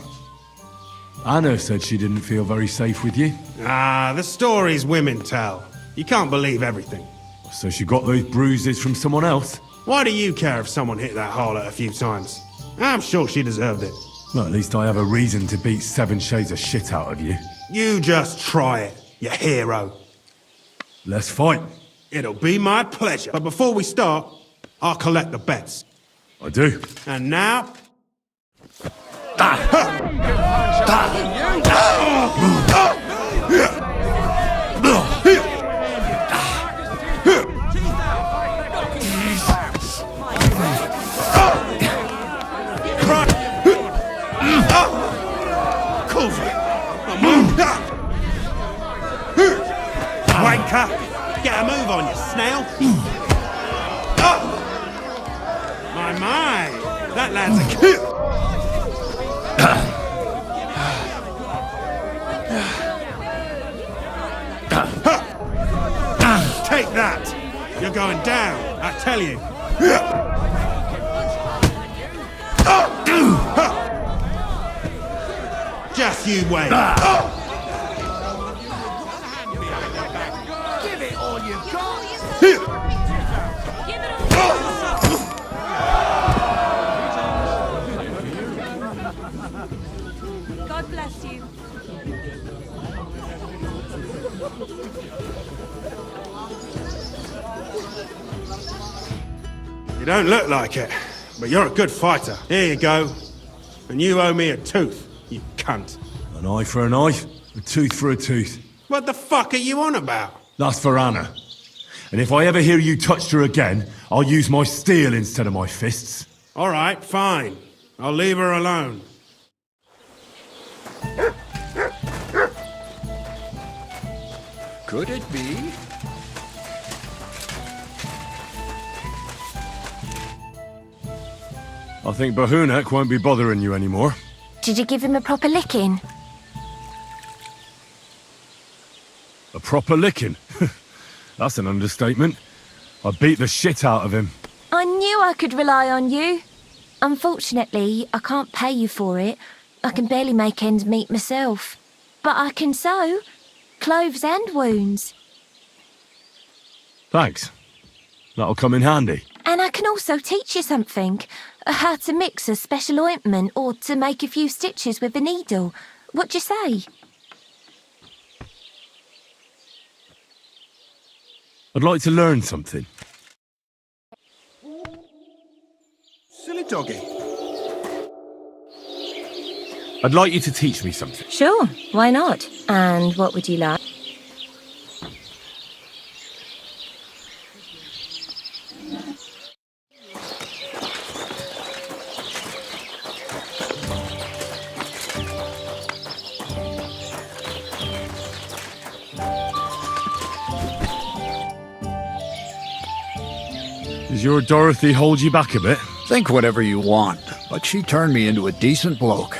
Anna said she didn't feel very safe with you. Ah, the stories women tell. You can't believe everything. So she got those bruises from someone else? Why do you care if someone hit that harlot a few times? I'm sure she deserved it. Well, at least I have a reason to beat 7 shades of shit out of you. You just try it, you hero. Let's fight. It'll be my pleasure. But before we start, I'll collect the bets. I do. And now... over! Come on! Wanker! Get a move on, you snail! My! That lad's a cute! Take that! You're going down, I tell you! Just you wait! Give it all you've got! God bless you. You don't look like it, but you're a good fighter. Here you go. And you owe me a tooth, you cunt. An eye for an eye, a tooth for a tooth. What the fuck are you on about? That's for Anna. And if I ever hear you touched her again, I'll use my steel instead of my fists. All right, fine. I'll leave her alone. Could it be? I think Bahunek won't be bothering you anymore. Did you give him a proper licking? A proper licking? That's an understatement. I beat the shit out of him. I knew I could rely on you. Unfortunately, I can't pay you for it. I can barely make ends meet myself. But I can sew. Clothes and wounds. Thanks. That'll come in handy. And I can also teach you something. How to mix a special ointment or to make a few stitches with a needle. What do you say? I'd like to learn something. Silly doggy. I'd like you to teach me something. Sure, why not? And what would you like? Does your Dorothy hold you back a bit? Think whatever you want, but she turned me into a decent bloke.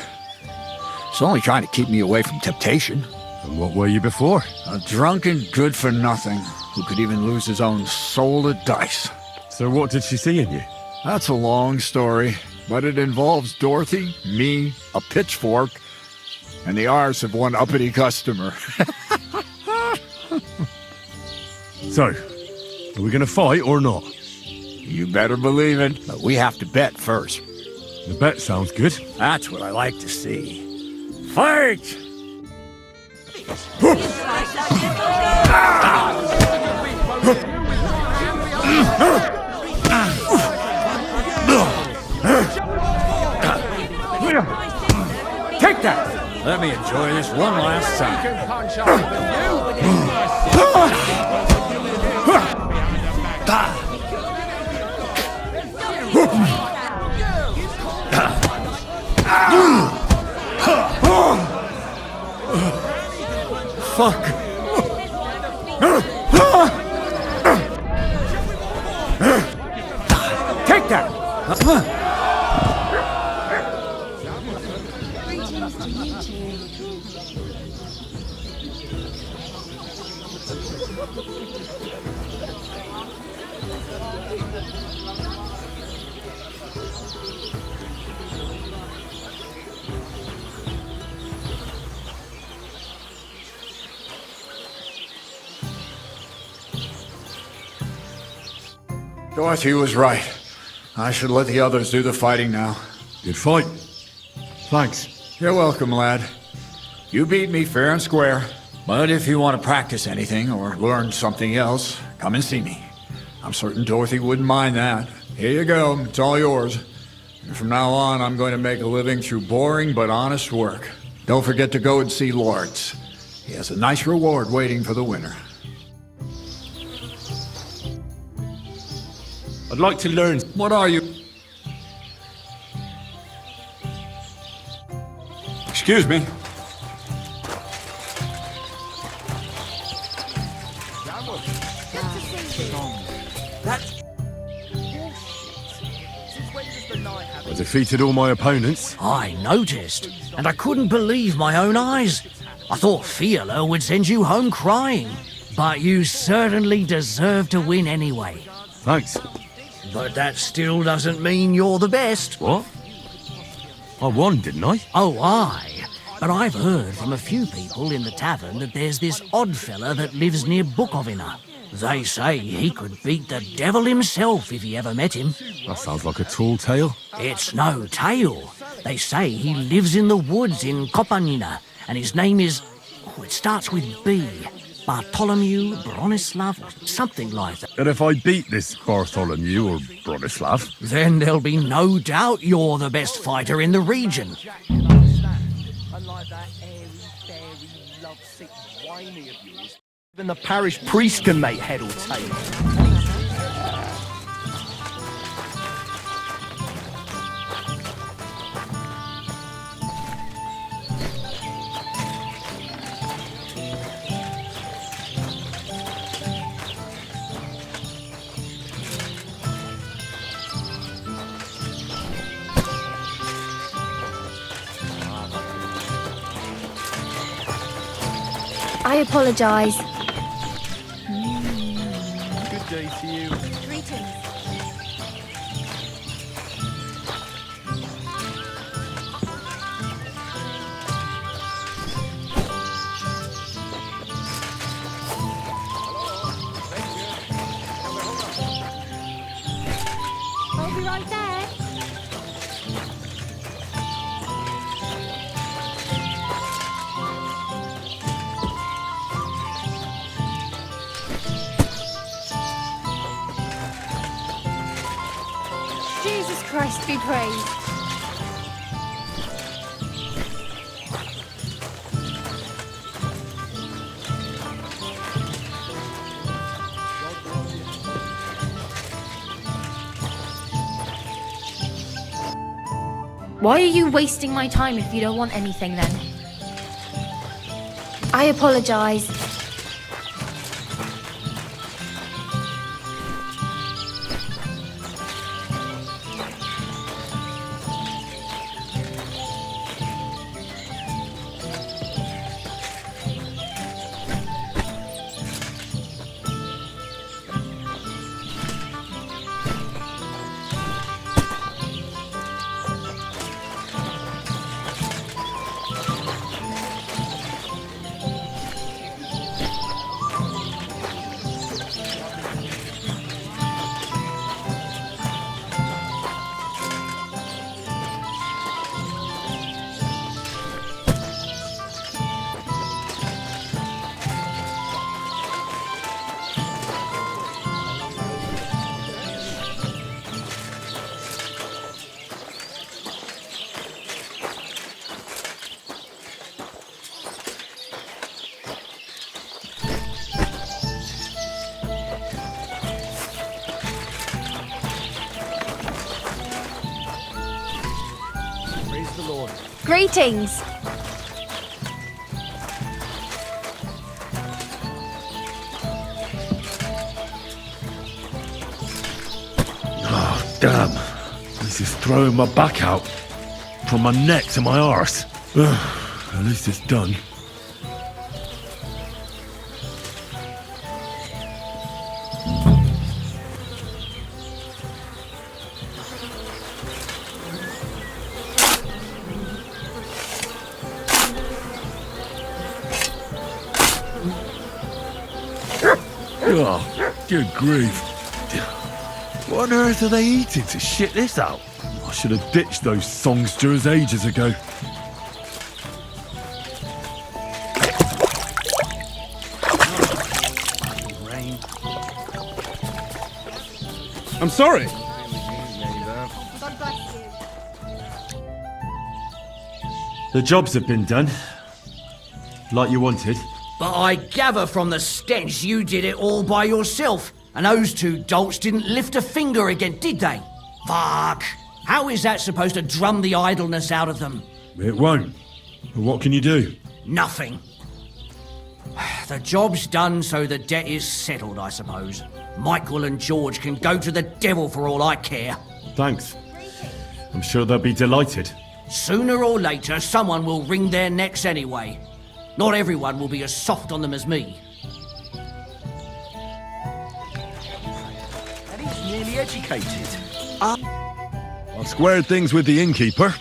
She's only trying to keep me away from temptation. And what were you before? A drunken good-for-nothing who could even lose his own soul to dice. So what did she see in you? That's a long story, but it involves Dorothy, me, a pitchfork, and the arse of one uppity customer. So, are we gonna fight or not? You better believe it, but we have to bet first. The bet sounds good. That's what I like to see. Fight! Take that! Let me enjoy this one last time. Fuck. Take that! Greetings to you too. Dorothy was right. I should let the others do the fighting now. Good fight. Thanks. You're welcome, lad. You beat me fair and square. But if you want to practice anything or learn something else, come and see me. I'm certain Dorothy wouldn't mind that. Here you go. It's all yours. And from now on, I'm going to make a living through boring but honest work. Don't forget to go and see Lawrence. He has a nice reward waiting for the winner. I'd like to learn. What are you? Excuse me. defeated all my opponents. I noticed, and I couldn't believe my own eyes. I thought Fiala would send you home crying, but you certainly deserve to win anyway. Thanks. But that still doesn't mean you're the best. What? I won, didn't I? Oh, aye. But I've heard from a few people in the tavern that there's this odd fella that lives near Bukovina. They say he could beat the devil himself if he ever met him. That sounds like a tall tale. It's no tale. They say he lives in the woods in Kopanina, and his name is... Oh, it starts with B. Bartholomew, Bronislav, or something like that. And if I beat this Bartholomew or Bronislav... Then there'll be no doubt you're the best fighter in the region. Unlike that airy, fairy, lovesick, whiny of yours, even the parish priest can make head or tail. I apologise. Good day to you. Greetings. I'll be right there. Jesus Christ be praised. Why are you wasting my time if you don't want anything then? I apologise. Greetings. Oh, damn. This is throwing my back out. From my neck to my arse. At least it's done. Oh, good grief. What on earth are they eating to shit this out? I should have ditched those songsters ages ago. I'm sorry. The jobs have been done. Like you wanted. But I gather from the stench you did it all by yourself, and those two dolts didn't lift a finger again, did they? Fuck! How is that supposed to drum the idleness out of them? It won't. But what can you do? Nothing. The job's done, so the debt is settled, I suppose. Michael and George can go to the devil for all I care. Thanks. I'm sure they'll be delighted. Sooner or later, someone will wring their necks anyway. Not everyone will be as soft on them as me. And he's nearly educated. I've squared things with the innkeeper.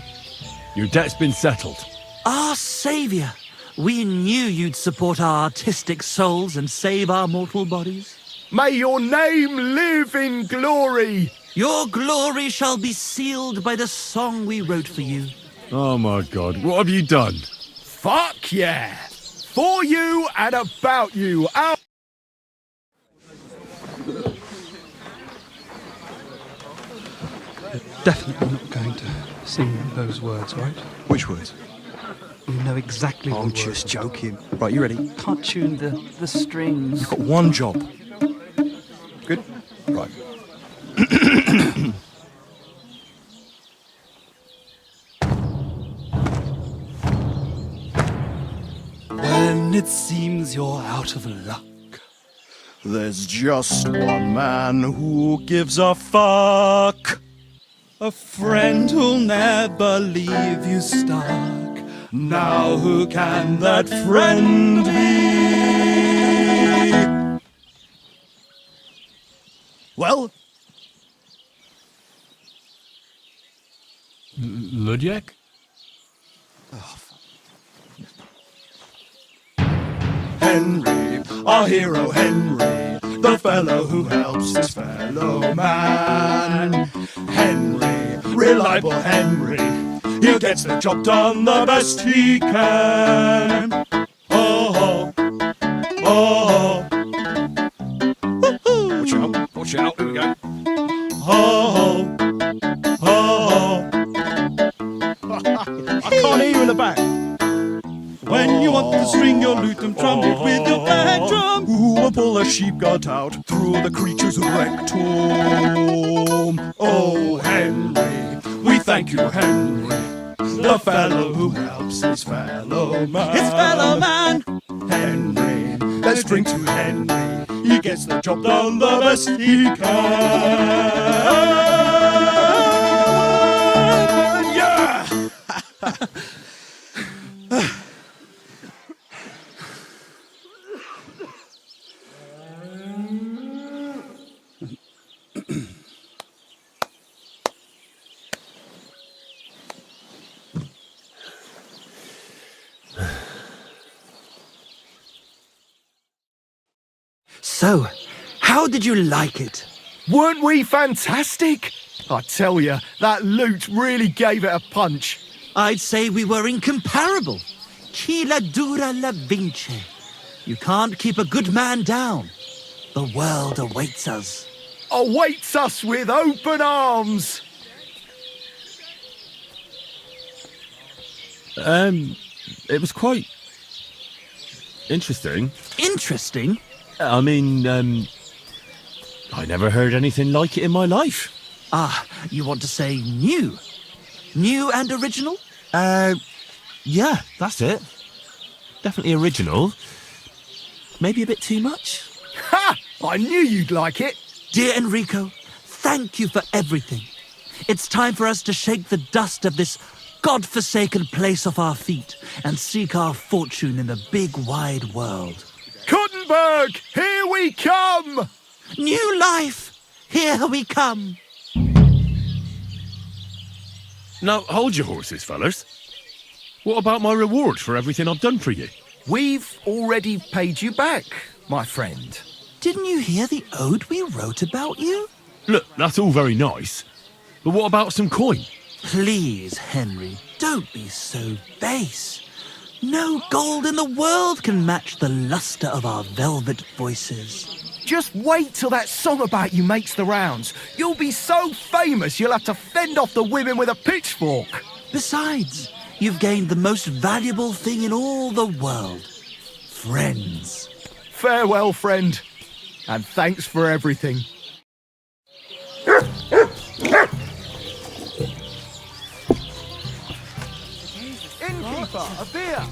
Your debt's been settled. Our saviour! We knew you'd support our artistic souls and save our mortal bodies. May your name live in glory! Your glory shall be sealed by the song we wrote for you. Oh my God, what have you done? Fuck yeah! For you and about you, our... Definitely not going to sing those words, right? Which words? You know exactly I'm the just words. joking. Right, you ready? Can't tune the strings. You've got one job. Good? Right. When it seems you're out of luck, There's just one man who gives a fuck. a friend who'll never leave you stuck. Now who can that friend be? Well, Ludiek? Henry, our hero Henry, the fellow who helps his fellow man. Henry, reliable Henry, he gets the job done the best he can. Oh, oh, oh. watch out, here we go. Oh, oh, I can't hear you in the back. when you want to string your lute and trumpet with your back drum, Who will pull a sheep gut out through the creature's rectum? oh Henry, we thank you Henry, the fellow who helps his fellow man. His fellow man. Henry, let's drink to Henry, he gets the job done the best he can. Yeah! So, how did you like it? Weren't we fantastic? I tell you, that lute really gave it a punch. I'd say we were incomparable. Chi la dura la vince. You can't keep a good man down. The world awaits us. Awaits us with open arms. It was quite interesting. Interesting? I mean, I never heard anything like it in my life. Ah, you want to say new? New and original? Yeah, that's it. Definitely original. Maybe a bit too much. Ha! I knew you'd like it. Dear Enrico, thank you for everything. It's time for us to shake the dust of this God-forsaken place off our feet and seek our fortune in the big wide world. Kuttenberg, here we come! New life, here we come. Now, hold your horses, fellas. What about my reward for everything I've done for you? We've already paid you back, my friend. Didn't you hear the ode we wrote about you? Look, that's all very nice. But what about some coin? Please, Henry, don't be so base. No gold in the world can match the luster of our velvet voices. Just wait till that song about you makes the rounds. You'll be so famous you'll have to fend off the women with a pitchfork. Besides, you've gained the most valuable thing in all the world. Friends. Farewell, friend. And thanks for everything. Innkeeper, a beer!